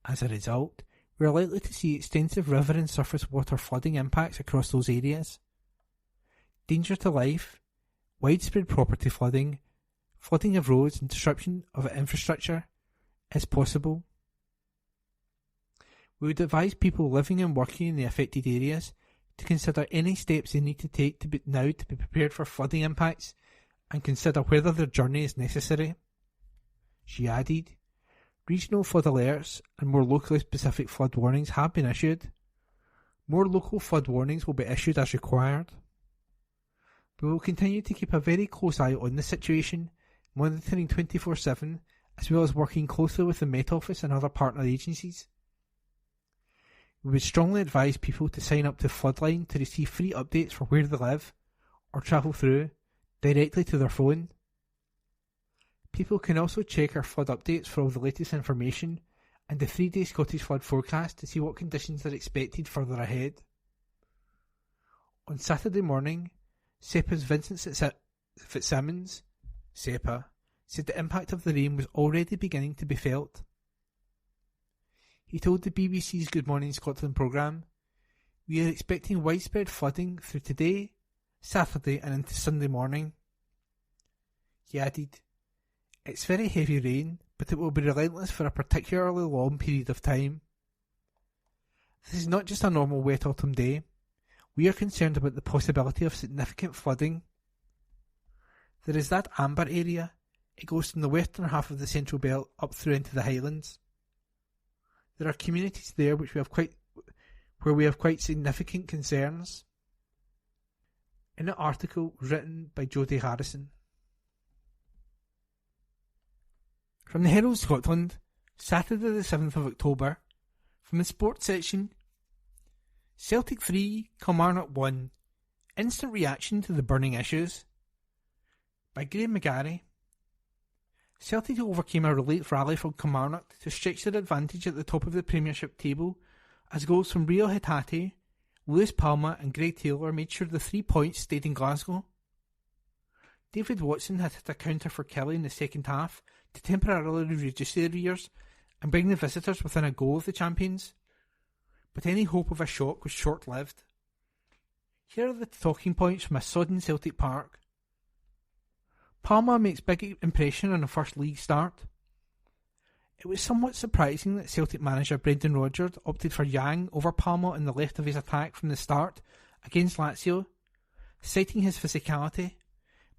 [SPEAKER 4] As a result, we are likely to see extensive river and surface water flooding impacts across those areas. danger to life, widespread property flooding, flooding of roads and disruption of infrastructure is possible. We would advise people living and working in the affected areas to consider any steps they need to take to be prepared for flooding impacts and consider whether their journey is necessary. She added, regional flood alerts and more locally specific flood warnings have been issued. More local flood warnings will be issued as required. We will continue to keep a very close eye on the situation, monitoring 24/7 as well as working closely with the Met Office and other partner agencies. We would strongly advise people to sign up to Floodline to receive free updates for where they live or travel through directly to their phone. People can also check our flood updates for all the latest information and the 3-day Scottish flood forecast to see what conditions are expected further ahead. On Saturday morning, SEPA's Vincent Fitzsimmons, SEPA, said the impact of the rain was already beginning to be felt. He told the BBC's Good Morning Scotland programme, "We are expecting widespread flooding through today, Saturday and into Sunday morning." He added, "It's very heavy rain, but it will be relentless for a particularly long period of time. This is not just a normal wet autumn day. We are concerned about the possibility of significant flooding. There is that amber area. It goes from the western half of the Central Belt up through into the Highlands. There are communities there where we have quite significant concerns." In an article written by Jodie Harrison. From the Herald Scotland, Saturday the 7th of October, from the sports section, Celtic 3, Kilmarnock 1, instant reaction to the burning issues, by Graham McGarry. Celtic overcame a late rally from Kilmarnock to stretch their advantage at the top of the Premiership table as goals from Rio Hatate, Lewis Palma and Greg Taylor made sure the 3 points stayed in Glasgow. David Watson had hit a counter for Kelly in the second half to temporarily reduce the arrears and bring the visitors within a goal of the champions, but any hope of a shock was short-lived. Here are the talking points from a sodden Celtic Park. Palma makes big impression on a first league start. It was somewhat surprising that Celtic manager Brendan Rodgers opted for Yang over Palma on the left of his attack from the start against Lazio, citing his physicality,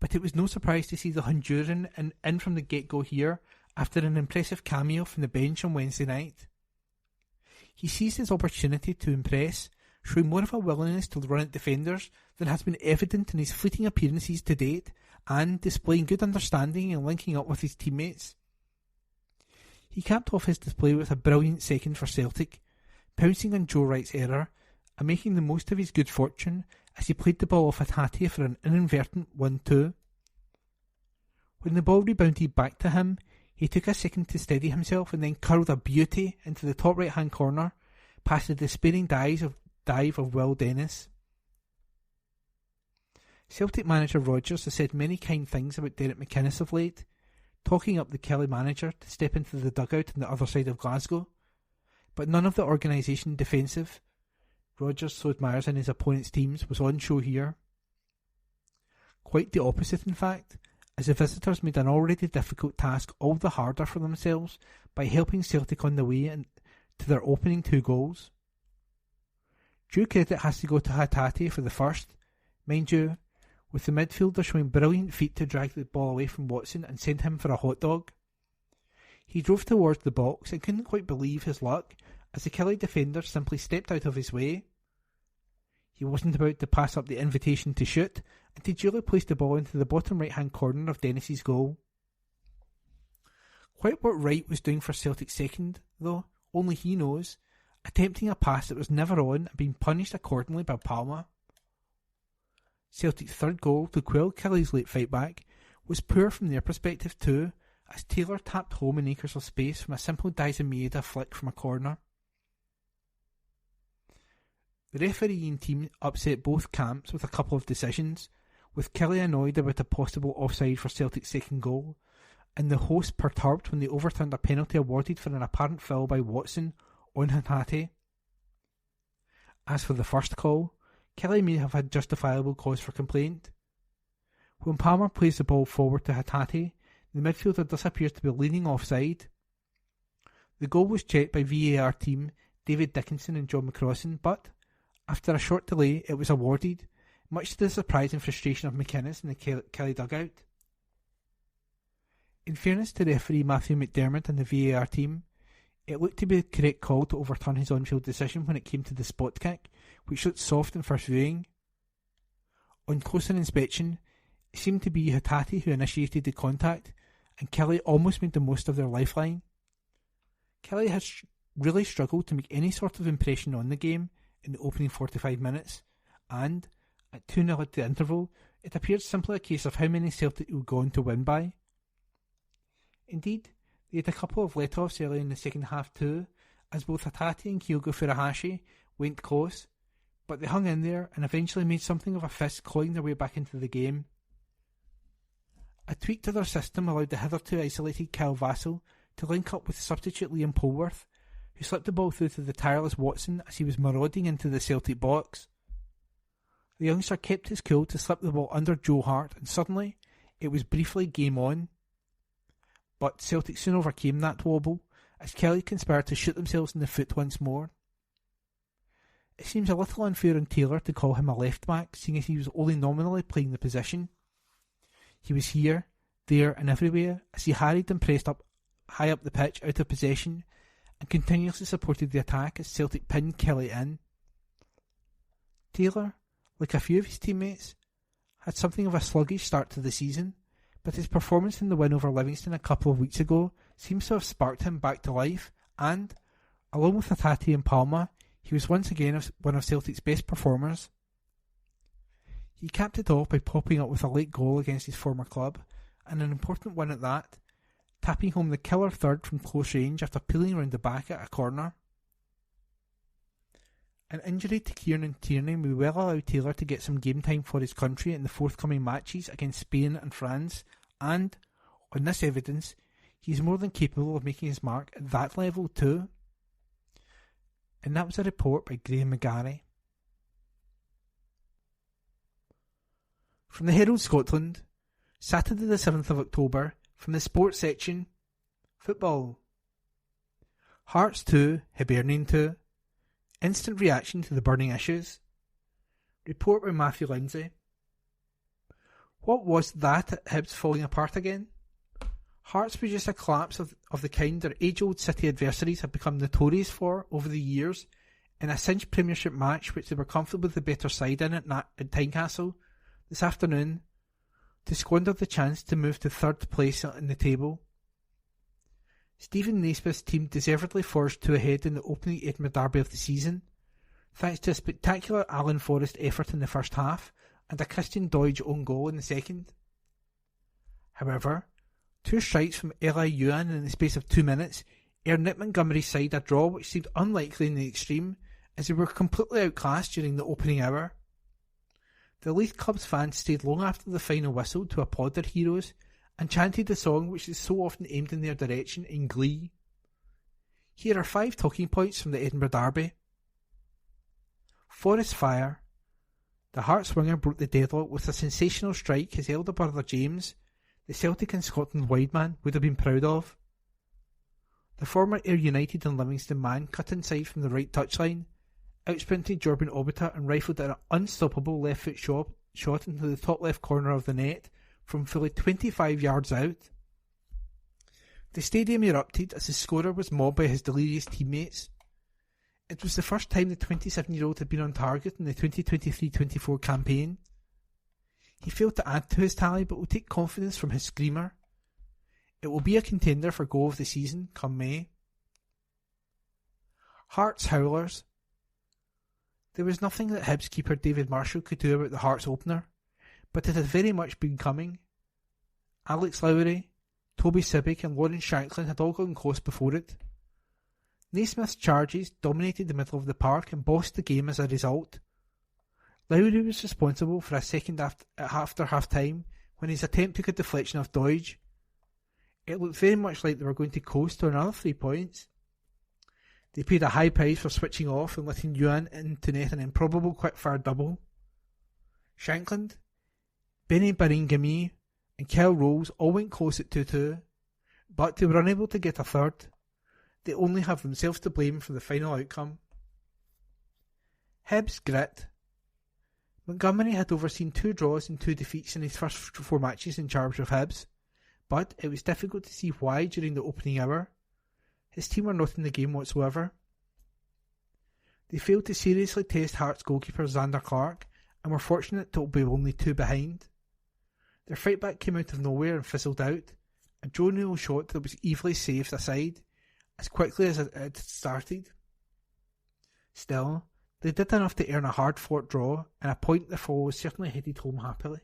[SPEAKER 4] but it was no surprise to see the Honduran in from the get-go here after an impressive cameo from the bench on Wednesday night. He seized his opportunity to impress, showing more of a willingness to run at defenders than has been evident in his fleeting appearances to date, and displaying good understanding and linking up with his teammates. He capped off his display with a brilliant second for Celtic, pouncing on Joe Wright's error and making the most of his good fortune as he played the ball off at Hatie for an inadvertent 1-2. When the ball rebounded back to him, he took a second to steady himself and then curled a beauty into the top right-hand corner past the despairing dive of Will Dennis. Celtic manager Rodgers has said many kind things about Derek McInnes of late, talking up the Kelly manager to step into the dugout on the other side of Glasgow, but none of the organisation defensive Rodgers so admires in his opponent's teams was on show here. Quite the opposite, in fact, as the visitors made an already difficult task all the harder for themselves by helping Celtic on the way to their opening 2 goals. Due credit has to go to Hatate for the first, mind you, with the midfielder showing brilliant feet to drag the ball away from Watson and send him for a hot dog. He drove towards the box and couldn't quite believe his luck as the Kelly defender simply stepped out of his way. He wasn't about to pass up the invitation to shoot, and he duly placed the ball into the bottom right-hand corner of Dennis's goal. Quite what Wright was doing for Celtic's second, though, only he knows, attempting a pass that was never on and being punished accordingly by Palma. Celtic's third goal to quell Kelly's late fight back was poor from their perspective too, as Taylor tapped home in acres of space from a simple Daisa Mieda flick from a corner. The refereeing team upset both camps with a couple of decisions, with Kelly annoyed about a possible offside for Celtic's second goal, and the hosts perturbed when they overturned a penalty awarded for an apparent foul by Watson on Hatate. As for the first call, Kelly may have had justifiable cause for complaint. When Palmer plays the ball forward to Hatate, the midfielder thus appears to be leaning offside. The goal was checked by VAR team David Dickinson and John McCrossan, but after a short delay it was awarded, much to the surprise and frustration of McInnes in the Kelly dugout. In fairness to referee Matthew McDermott and the VAR team, it looked to be the correct call to overturn his on-field decision when it came to the spot kick, which looked soft in first viewing. On closer inspection, it seemed to be Hatate who initiated the contact, and Kelly almost made the most of their lifeline. Kelly has really struggled to make any sort of impression on the game in the opening 45 minutes, and, at 2-0 at the interval, it appeared simply a case of how many Celtic would go on to win by. Indeed, they had a couple of let-offs early in the second half too, as both Hatate and Kyogo Furuhashi went close, but they hung in there and eventually made something of a fist clawing their way back into the game. A tweak to their system allowed the hitherto isolated Kyle Vassell to link up with substitute Liam Polworth, who slipped the ball through to the tireless Watson as he was marauding into the Celtic box. The youngster kept his cool to slip the ball under Joe Hart, and suddenly it was briefly game on. But Celtic soon overcame that wobble, as Kelly conspired to shoot themselves in the foot once more. It seems a little unfair on Taylor to call him a left back, seeing as he was only nominally playing the position. He was here, there and everywhere, as he harried and pressed up high up the pitch out of possession, and continuously supported the attack as Celtic pinned Kelly in. Taylor, like a few of his teammates, had something of a sluggish start to the season, but his performance in the win over Livingston a couple of weeks ago seems to have sparked him back to life, and, along with Hatate and Palma, he was once again one of Celtic's best performers. He capped it off by popping up with a late goal against his former club, and an important one at that, tapping home the killer third from close range after peeling round the back at a corner. An injury to Kieran Tierney may well allow Taylor to get some game time for his country in the forthcoming matches against Spain and France, and, on this evidence, he is more than capable of making his mark at that level too. And that was a report by Graham McGarry. From the Herald Scotland, Saturday the 7th of October, from the sports section, football. Hearts 2, Hibernian 2. Instant reaction to the burning issues. Report by Matthew Lindsay. What was that at Hibs falling apart again? Hearts produced a collapse of the kind their age-old City adversaries have become notorious for over the years in a cinched Premiership match which they were comfortably the better side in at Tynecastle this afternoon to squander the chance to move to third place in the table. Stephen Naismith's team deservedly forged two ahead in the opening Edinburgh derby of the season, thanks to a spectacular Alan Forrest effort in the first half and a Christian Doidge own goal in the second. However, two strikes from Eli Yuan in the space of 2 minutes earned Nick Montgomery's side a draw which seemed unlikely in the extreme, as they were completely outclassed during the opening hour. The Leith Club's fans stayed long after the final whistle to applaud their heroes and chanted the song which is so often aimed in their direction in glee. Here are 5 talking points from the Edinburgh derby. Forest fire. The Hearts winger broke the deadlock with a sensational strike his elder brother James, the Celtic and Scotland wide man, would have been proud of. The former Ayr United and Livingston man cut inside from the right touchline, outsprinted Jordan Obita and rifled an unstoppable left foot shot into the top left corner of the net from fully 25 yards out. The stadium erupted as the scorer was mobbed by his delirious teammates. It was the first time the 27-year-old had been on target in the 2023-24 campaign. He failed to add to his tally but will take confidence from his screamer. It will be a contender for goal of the season come May. Hearts howlers. There was nothing that Hibs keeper David Marshall could do about the Hearts opener, but it had very much been coming. Alex Lowry, Toby Sibbick and Lawrence Shanklin had all gone close before it. Naismith's charges dominated the middle of the park and bossed the game as a result. Lowry was responsible for a second after half-time when his attempt took a deflection of Doidge. It looked very much like they were going to coast to another 3 points. They paid a high price for switching off and letting Yuan into net an improbable quick-fire double. Shankland, Benny Baringami and Kel Rose all went close at 2-2, but they were unable to get a third. They only have themselves to blame for the final outcome. Hibs grit. Montgomery had overseen 2 draws and 2 defeats in his first 4 matches in charge of Hibs, but it was difficult to see why during the opening hour. His team were not in the game whatsoever. They failed to seriously test Hearts goalkeeper Xander Clark and were fortunate to be only 2 behind. Their fight back came out of nowhere and fizzled out. A Joe Newell shot that was easily saved aside as quickly as it had started. Still, they did enough to earn a hard-fought draw, and a point the fall was certainly headed home happily.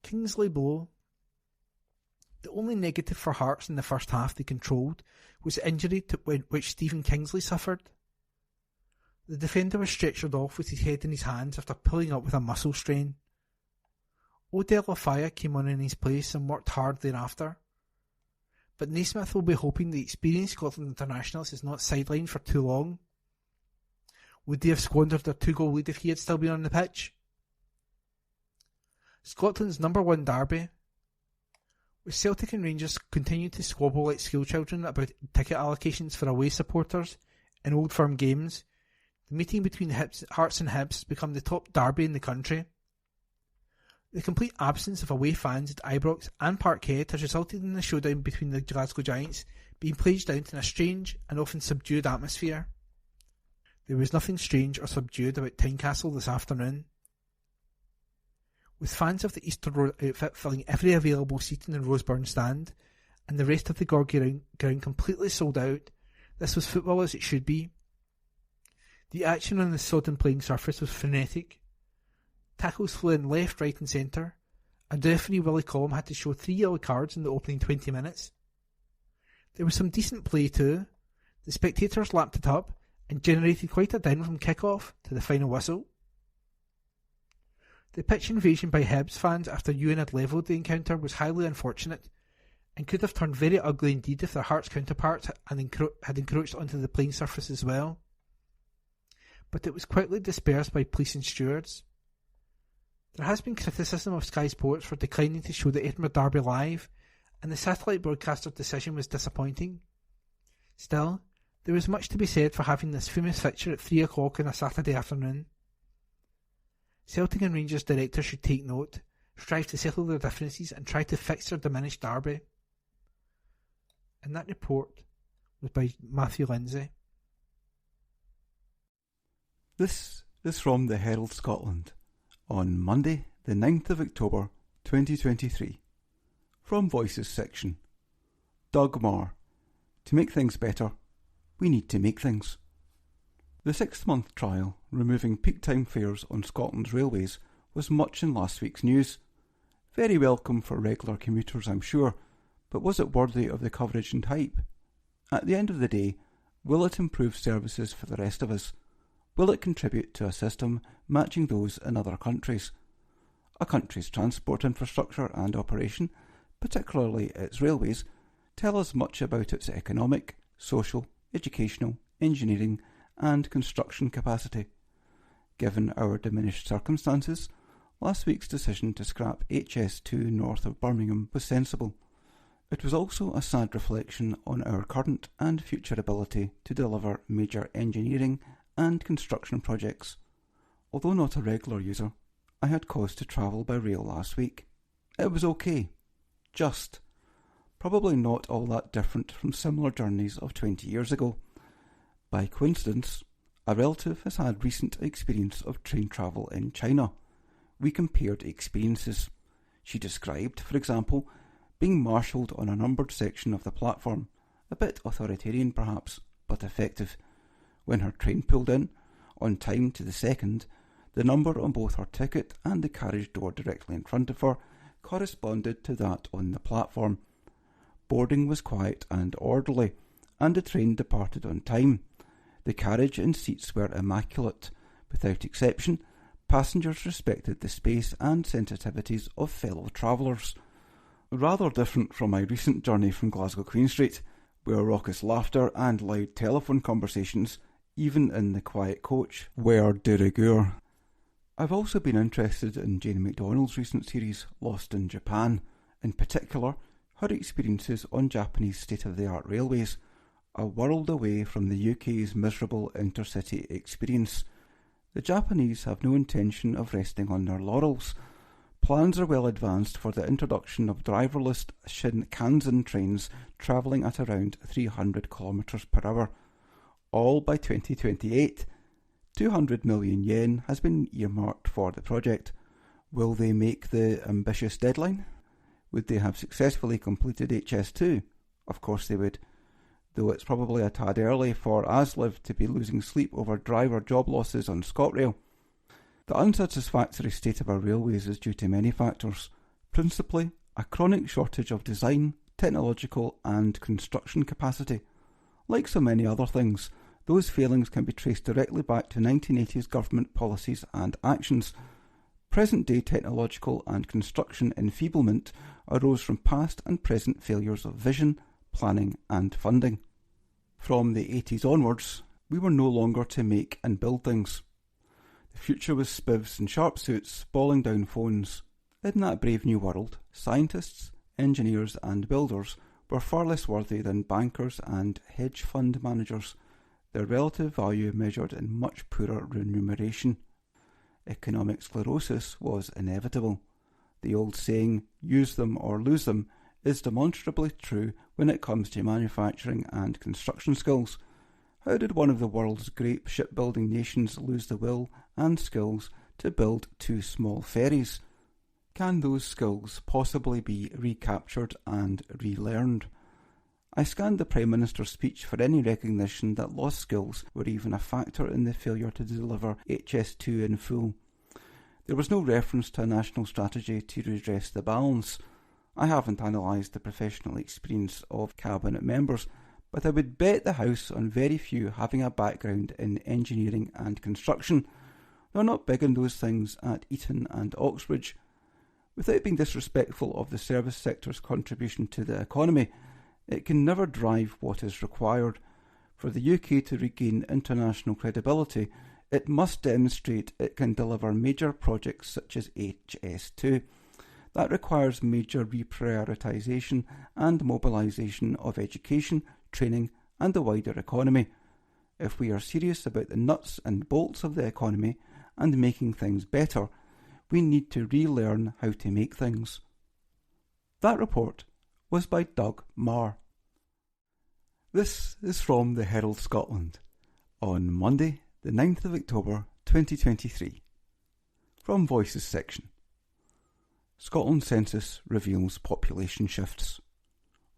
[SPEAKER 4] Kingsley Blow. The only negative for Hearts in the first half they controlled was the injury which Stephen Kingsley suffered. The defender was stretchered off with his head in his hands after pulling up with a muscle strain. Odell Lafaya came on in his place and worked hard thereafter. But Naismith will be hoping the experienced Scotland internationals is not sidelined for too long. Would they have squandered their 2-goal lead if he had still been on the pitch? Scotland's number 1 derby. With Celtic and Rangers continuing to squabble like schoolchildren about ticket allocations for away supporters in Old Firm games, the meeting between Hearts and Hibs has become the top derby in the country. The complete absence of away fans at Ibrox and Parkhead has resulted in the showdown between the Glasgow Giants being played out in a strange and often subdued atmosphere. There was nothing strange or subdued about Tynecastle this afternoon. With fans of the Easter Road outfit filling every available seat in the Roseburn stand, and the rest of the Gorgie ground completely sold out, this was football as it should be. The action on the sodden playing surface was frenetic. Tackles flew in left, right and centre. A referee, Willie Collum, had to show 3 yellow cards in the opening 20 minutes. There was some decent play too. The spectators lapped it up and generated quite a din from kick-off to the final whistle. The pitch invasion by Hibs fans after Ewan had levelled the encounter was highly unfortunate and could have turned very ugly indeed if their Hearts counterparts had encroached onto the playing surface as well. But it was quickly dispersed by police and stewards. There has been criticism of Sky Sports for declining to show the Edinburgh Derby live, and the satellite broadcaster's decision was disappointing. Still, there was much to be said for having this famous fixture at 3 o'clock on a Saturday afternoon. Celtic and Rangers directors should take note, strive to settle their differences and try to fix their diminished derby. And that report was by Matthew Lindsay.
[SPEAKER 5] This is from the Herald Scotland on Monday the 9th of October 2023. From Voices section. Doug Marr. To make things better, we need to make things. The 6-month trial removing peak time fares on Scotland's railways was much in last week's news. Very welcome for regular commuters, I'm sure, but was it worthy of the coverage and hype? At the end of the day, will it improve services for the rest of us? Will it contribute to a system matching those in other countries? A country's transport infrastructure and operation, particularly its railways, tell us much about its economic, social, educational, engineering and construction capacity. Given our diminished circumstances, last week's decision to scrap HS2 north of Birmingham was sensible. It was also a sad reflection on our current and future ability to deliver major engineering and construction projects. Although not a regular user, I had cause to travel by rail last week. It was okay. Just. Probably not all that different from similar journeys of 20 years ago. By coincidence, a relative has had recent experience of train travel in China. We compared experiences. She described, for example, being marshalled on a numbered section of the platform, a bit authoritarian perhaps, but effective. When her train pulled in, on time to the second, the number on both her ticket and the carriage door directly in front of her corresponded to that on the platform. Boarding was quiet and orderly, and the train departed on time. The carriage and seats were immaculate. Without exception, passengers respected the space and sensitivities of fellow travellers. Rather different from my recent journey from Glasgow Queen Street, where raucous laughter and loud telephone conversations, even in the quiet coach, were de rigueur. I've also been interested in Jane McDonald's recent series, Lost in Japan, in particular her experiences on Japanese state-of-the-art railways, a world away from the UK's miserable intercity experience. The Japanese have no intention of resting on their laurels. Plans are well advanced for the introduction of driverless Shinkansen trains travelling at around 300 km per hour, all by 2028. 200 million yen has been earmarked for the project. Will they make the ambitious deadline? Would they have successfully completed HS2? Of course they would, though it's probably a tad early for ASLIV to be losing sleep over driver job losses on ScotRail. The unsatisfactory state of our railways is due to many factors, principally a chronic shortage of design, technological and construction capacity. Like so many other things, those failings can be traced directly back to 1980s government policies and actions. Present-day technological and construction enfeeblement arose from past and present failures of vision, planning and funding. From the 80s onwards, we were no longer to make and build things. The future was spivs and sharp suits bawling down phones. In that brave new world, scientists, engineers and builders were far less worthy than bankers and hedge fund managers, their relative value measured in much poorer remuneration. Economic sclerosis was inevitable. The old saying, use them or lose them, is demonstrably true when it comes to manufacturing and construction skills. How did one of the world's great shipbuilding nations lose the will and skills to build 2 small ferries? Can those skills possibly be recaptured and relearned? I scanned the Prime Minister's speech for any recognition that lost skills were even a factor in the failure to deliver HS2 in full. There was no reference to a national strategy to redress the balance. I haven't analysed the professional experience of cabinet members, but I would bet the house on very few having a background in engineering and construction. They're not big on those things at Eton and Oxbridge. Without being disrespectful of the service sector's contribution to the economy, it can never drive what is required. For the UK to regain international credibility, it must demonstrate it can deliver major projects such as HS2. That requires major reprioritisation and mobilisation of education, training and the wider economy. If we are serious about the nuts and bolts of the economy and making things better, we need to relearn how to make things. That report was by Doug Marr. This is from the Herald Scotland on Monday, the 9th of October 2023. From Voices section. Scotland Census reveals population shifts.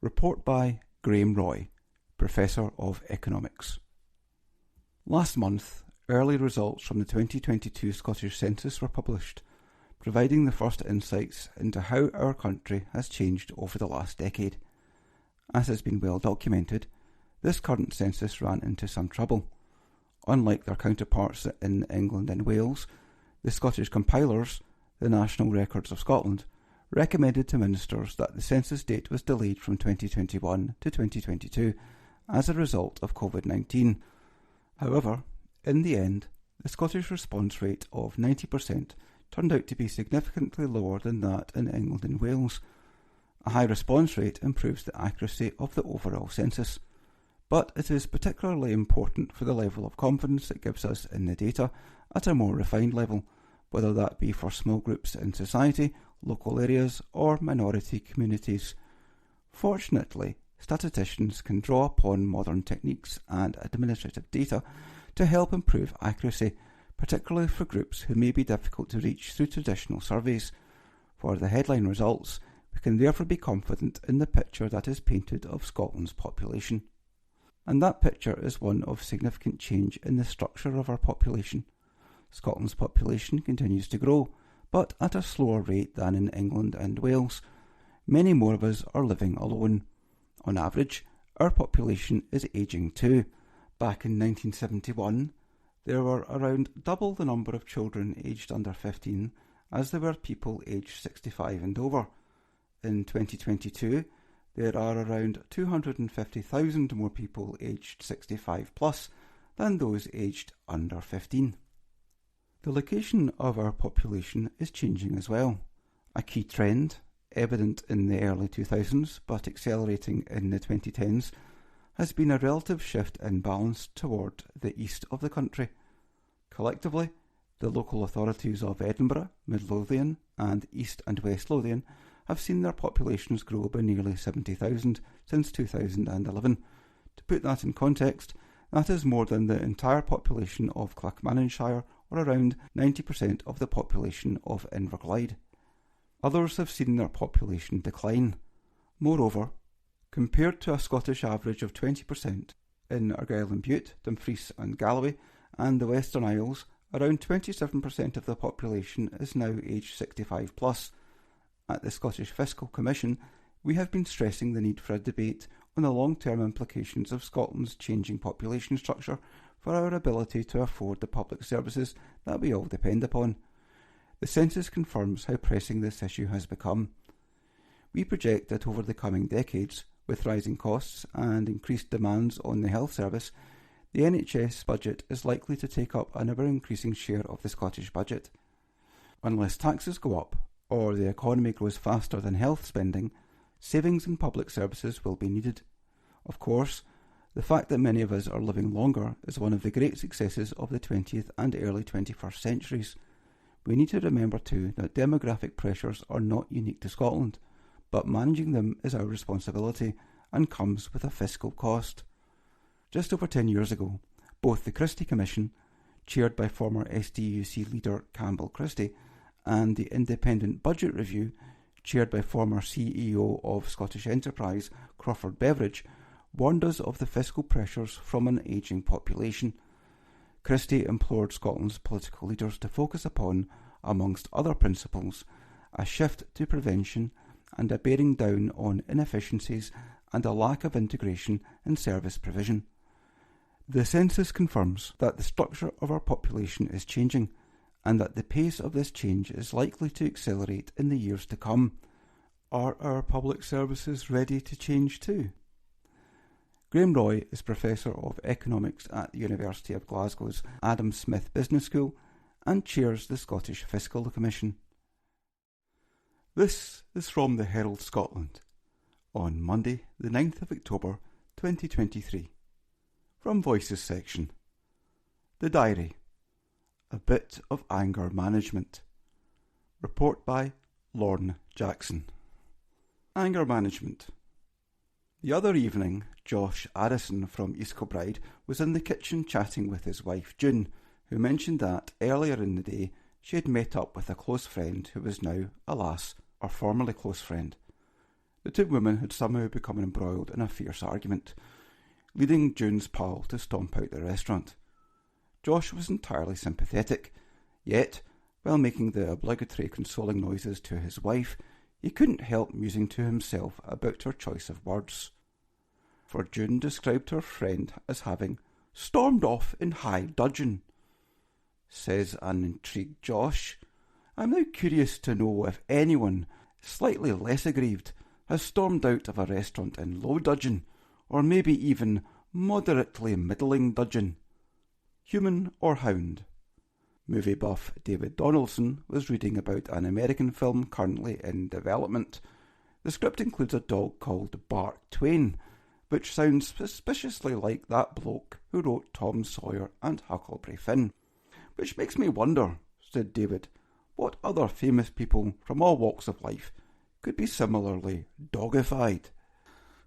[SPEAKER 5] Report by Graham Roy, Professor of Economics. Last month, early results from the 2022 Scottish Census were published, providing the first insights into how our country has changed over the last decade. As has been well documented, this current census ran into some trouble. Unlike their counterparts in England and Wales, the Scottish compilers, the National Records of Scotland, recommended to ministers that the census date was delayed from 2021 to 2022 as a result of COVID-19. However, in the end, the Scottish response rate of 90% turned out to be significantly lower than that in England and Wales. A high response rate improves the accuracy of the overall census, but it is particularly important for the level of confidence it gives us in the data at a more refined level, whether that be for small groups in society, local areas or minority communities. Fortunately, statisticians can draw upon modern techniques and administrative data to help improve accuracy, particularly for groups who may be difficult to reach through traditional surveys. For the headline results, we can therefore be confident in the picture that is painted of Scotland's population. And that picture is one of significant change in the structure of our population. Scotland's population continues to grow, but at a slower rate than in England and Wales. Many more of us are living alone. On average, our population is ageing too. Back in 1971, there were around double the number of children aged under 15 as there were people aged 65 and over. In 2022, there are around 250,000 more people aged 65 plus than those aged under 15. The location of our population is changing as well. A key trend, evident in the early 2000s but accelerating in the 2010s, has been a relative shift in balance toward the east of the country. Collectively, the local authorities of Edinburgh, Mid Lothian and East and West Lothian have seen their populations grow by nearly 70,000 since 2011. To put that in context, that is more than the entire population of Clackmannanshire, or around 90% of the population of Inverglyde. Others have seen their population decline. Moreover, compared to a Scottish average of 20% in Argyll and Bute, Dumfries and Galloway, and the Western Isles, around 27% of the population is now aged 65 plus. At the Scottish Fiscal Commission, we have been stressing the need for a debate on the long-term implications of Scotland's changing population structure for our ability to afford the public services that we all depend upon. The census confirms how pressing this issue has become. We project that over the coming decades, with rising costs and increased demands on the health service, the NHS budget is likely to take up an ever-increasing share of the Scottish budget. Unless taxes go up, or the economy grows faster than health spending, savings in public services will be needed. Of course, the fact that many of us are living longer is one of the great successes of the 20th and early 21st centuries. We need to remember too that demographic pressures are not unique to Scotland, but managing them is our responsibility and comes with a fiscal cost. Just over 10 years ago, both the Christie Commission, chaired by former SDUC leader Campbell Christie, and the Independent Budget Review, chaired by former CEO of Scottish Enterprise Crawford Beveridge, warned us of the fiscal pressures from an ageing population. Christie implored Scotland's political leaders to focus upon, amongst other principles, a shift to prevention and a bearing down on inefficiencies and a lack of integration in service provision. The census confirms that the structure of our population is changing, and that the pace of this change is likely to accelerate in the years to come. Are our public services ready to change too? Graham Roy is Professor of Economics at the University of Glasgow's Adam Smith Business School and chairs the Scottish Fiscal Commission. This is from the Herald Scotland on Monday, the 9th of October 2023. From Voices section. The Diary. A bit of anger management. Report by Lorne Jackson. Anger management. The other evening, Josh Addison from East Kilbride was in the kitchen chatting with his wife June, who mentioned that earlier in the day she had met up with a close friend who was now, alas, her formerly close friend. The two women had somehow become embroiled in a fierce argument, leading June's pal to stomp out the restaurant. Josh was entirely sympathetic, yet, while making the obligatory consoling noises to his wife, he couldn't help musing to himself about her choice of words. For June described her friend as having stormed off in high dudgeon. Says an intrigued Josh, "I'm now curious to know if anyone, slightly less aggrieved, has stormed out of a restaurant in low dudgeon, or maybe even moderately middling dudgeon. Human or hound?" Movie buff David Donaldson was reading about an American film currently in development. The script includes a dog called Bark Twain, which sounds suspiciously like that bloke who wrote Tom Sawyer and Huckleberry Finn. "Which makes me wonder," said David, "what other famous people from all walks of life could be similarly dogified.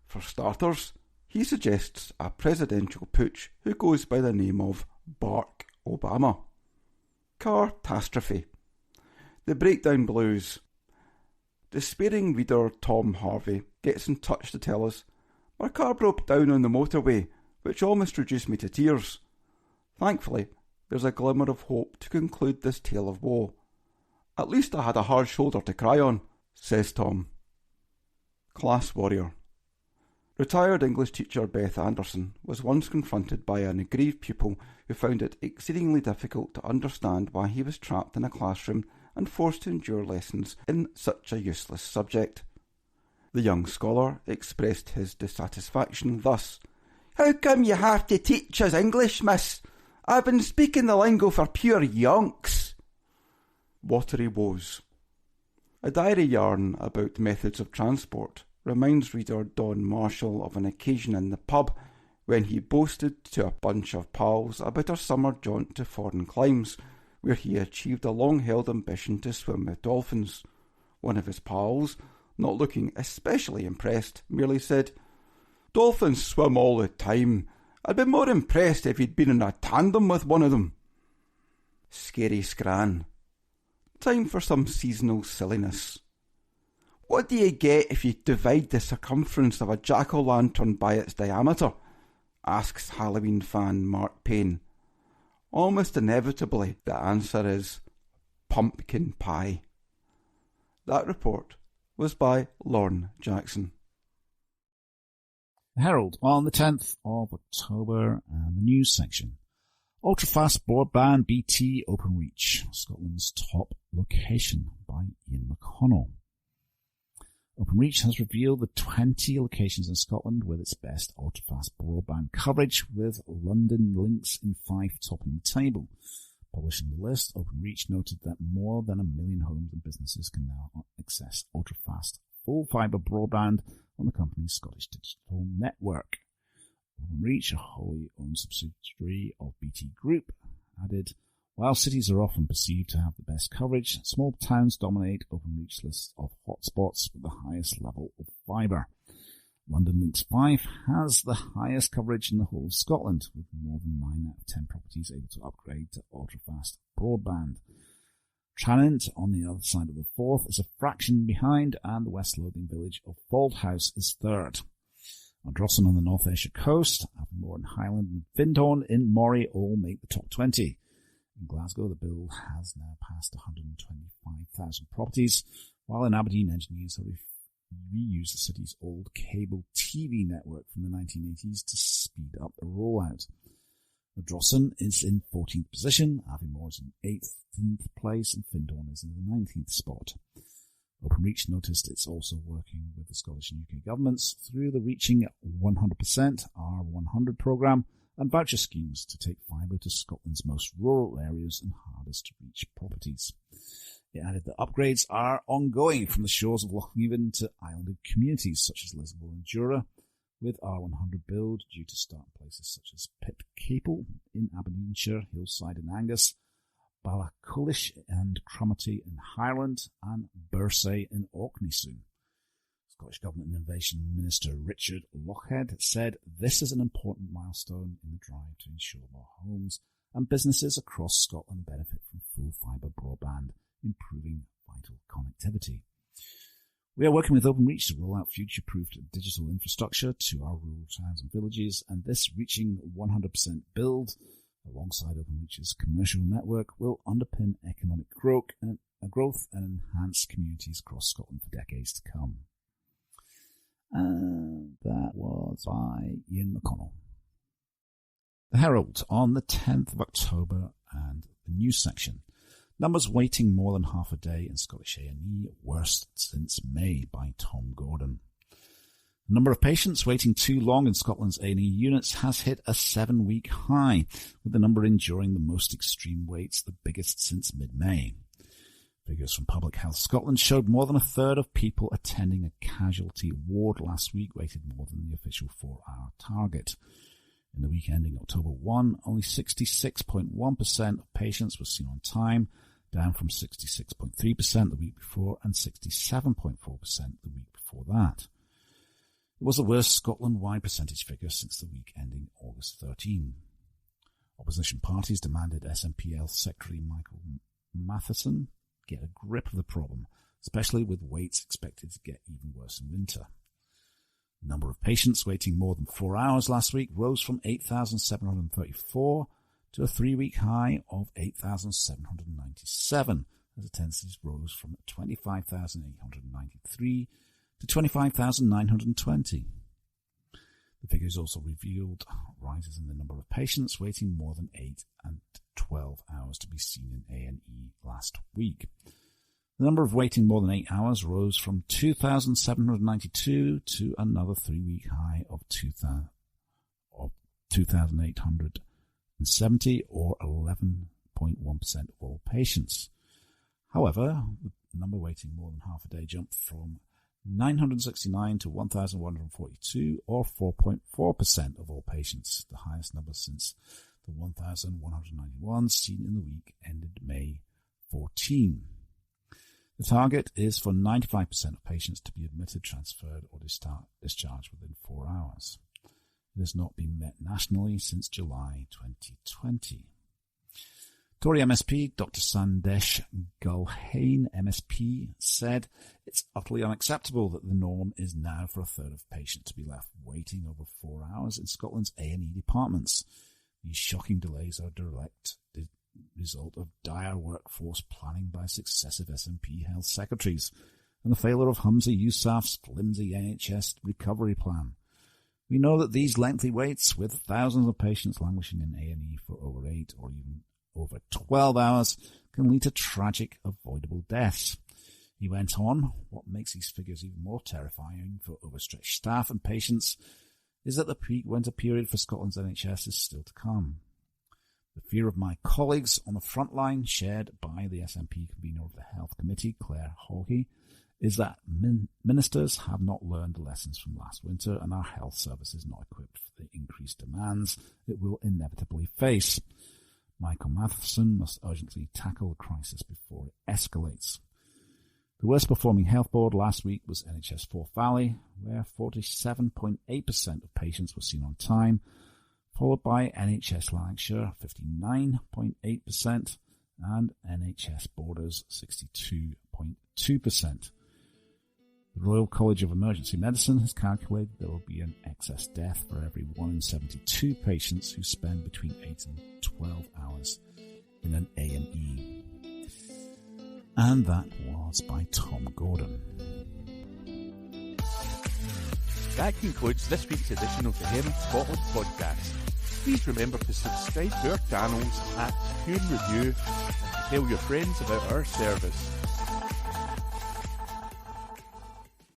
[SPEAKER 5] For starters, he suggests a presidential pooch who goes by the name of Bark Obama. Catastrophe. The Breakdown Blues. Despairing reader Tom Harvey gets in touch to tell us, "My car broke down on the motorway, which almost reduced me to tears. Thankfully, there's a glimmer of hope to conclude this tale of woe. At least I had a hard shoulder to cry on," says Tom. Class warrior. Retired English teacher Beth Anderson was once confronted by an aggrieved pupil who found it exceedingly difficult to understand why he was trapped in a classroom and forced to endure lessons in such a useless subject. The young scholar expressed his dissatisfaction thus: "How come you have to teach us English, miss? I've been speaking the lingo for pure yonks." Watery woes. A diary yarn about methods of transport reminds reader Don Marshall of an occasion in the pub when he boasted to a bunch of pals about a summer jaunt to foreign climes, where he achieved a long-held ambition to swim with dolphins. One of his pals, not looking especially impressed, merely said, "Dolphins swim all the time. I'd be more impressed if he'd been in a tandem with one of them." Scary scran. Time for some seasonal silliness. What do you get if you divide the circumference of a jack-o'-lantern by its diameter? Asks Halloween fan Mark Payne. Almost inevitably, the answer is pumpkin pie. That report was by Lorne Jackson.
[SPEAKER 6] The Herald on the 10th of October and the news section. Ultra-fast broadband BT Openreach, Scotland's top location, by Ian McConnell. Openreach has revealed the 20 locations in Scotland with its best ultra-fast broadband coverage, with London links in 5 topping the table. Publishing the list, Openreach noted that more than 1 million homes and businesses can now access ultra-fast full fibre broadband on the company's Scottish digital network. Openreach, a wholly owned subsidiary of BT Group, added, "While cities are often perceived to have the best coverage, small towns dominate Openreach's list of hotspots with the highest level of fibre. London Links 5 has the highest coverage in the whole of Scotland, with more than 9 out of 10 properties able to upgrade to ultra-fast broadband. Tranent, on the other side of the Forth, is a fraction behind, and the West Lothian village of Fauldhouse is third. Ardrossan on the North Ayrshire coast, Avonmore and Highland, and Findhorn in Moray all make the top 20. In Glasgow, the bill has now passed 125,000 properties, while in Aberdeen, engineers have reused the city's old cable TV network from the 1980s to speed up the rollout. Ardrossan is in 14th position, Avonmore is in 18th place, and Findhorn is in the 19th spot. Openreach noticed it's also working with the Scottish and UK governments through the Reaching 100% R100 programme and voucher schemes to take fibre to Scotland's most rural areas and hardest to reach properties. It added that upgrades are ongoing from the shores of Loch Leven to islanded communities such as Lismore and Jura, with R100 build due to start in places such as Pipcaple in Aberdeenshire, Hillside in Angus, Ballachulish and Cromarty in Highland, and Bursay in Orkney soon. Scottish Government Innovation Minister Richard Lochhead said this is an important milestone in the drive to ensure more homes and businesses across Scotland benefit from full fibre broadband, improving vital connectivity. We are working with Openreach to roll out future-proofed digital infrastructure to our rural towns and villages, and this Reaching 100% build, alongside Openreach's commercial network, will underpin economic growth and enhance communities across Scotland for decades to come. And that was by Ian McConnell. The Herald on the 10th of October and the news section. Numbers waiting more than half a day in Scottish A&E, worst since May, by Tom Gordon. The number of patients waiting too long in Scotland's A&E units has hit a 7-week high, with the number enduring the most extreme waits, the biggest since mid-May. Figures from Public Health Scotland showed more than a third of people attending a casualty ward last week waited more than the official 4-hour target. In the week ending October 1, only 66.1% of patients were seen on time, down from 66.3% the week before and 67.4% the week before that. It was the worst Scotland-wide percentage figure since the week ending August 13. Opposition parties demanded SNPL Secretary Michael Matheson get a grip of the problem, especially with waits expected to get even worse in winter. The number of patients waiting more than 4 hours last week rose from 8,734 to a 3-week high of 8,797, as attendances rose from 25,893 to 25,920. The figures also revealed rises in the number of patients waiting more than 8 and 12 hours to be seen in A&E last week. The number of waiting more than 8 hours rose from 2,792 to another 3-week high of 2,870, or 11.1% of all patients. However, the number waiting more than half a day jumped from 969 to 1,142, or 4.4% of all patients, the highest number since the 1,191 seen in the week ended May 14. The target is for 95% of patients to be admitted, transferred, or discharged within 4 hours. It has not been met nationally since July 2020. Tory MSP Dr. Sandesh Gulhane, MSP, said it's utterly unacceptable that the norm is now for a third of patients to be left waiting over 4 hours in Scotland's A&E departments. These shocking delays are a direct result of dire workforce planning by successive SNP health secretaries and the failure of Humza Yousaf's flimsy NHS recovery plan. We know that these lengthy waits, with thousands of patients languishing in A&E for over 8 or even over 12 hours, can lead to tragic, avoidable deaths. He went on, what makes these figures even more terrifying for overstretched staff and patients is that the peak winter period for Scotland's NHS is still to come. The fear of my colleagues on the front line, shared by the SNP convener of the Health Committee, Claire Hawkey, is that ministers have not learned the lessons from last winter and our health service is not equipped for the increased demands it will inevitably face. Michael Matheson must urgently tackle the crisis before it escalates. The worst performing health board last week was NHS Forth Valley, where 47.8% of patients were seen on time, followed by NHS Lanarkshire 59.8% and NHS Borders 62.2%. The Royal College of Emergency Medicine has calculated there will be an excess death for every 1 in 72 patients who spend between 8 and 12 hours in an A&E. And that was by Tom Gordon.
[SPEAKER 1] That concludes this week's edition of the Herald Scotland podcast. Please remember to subscribe to our channels, review, and to tell your friends about our service.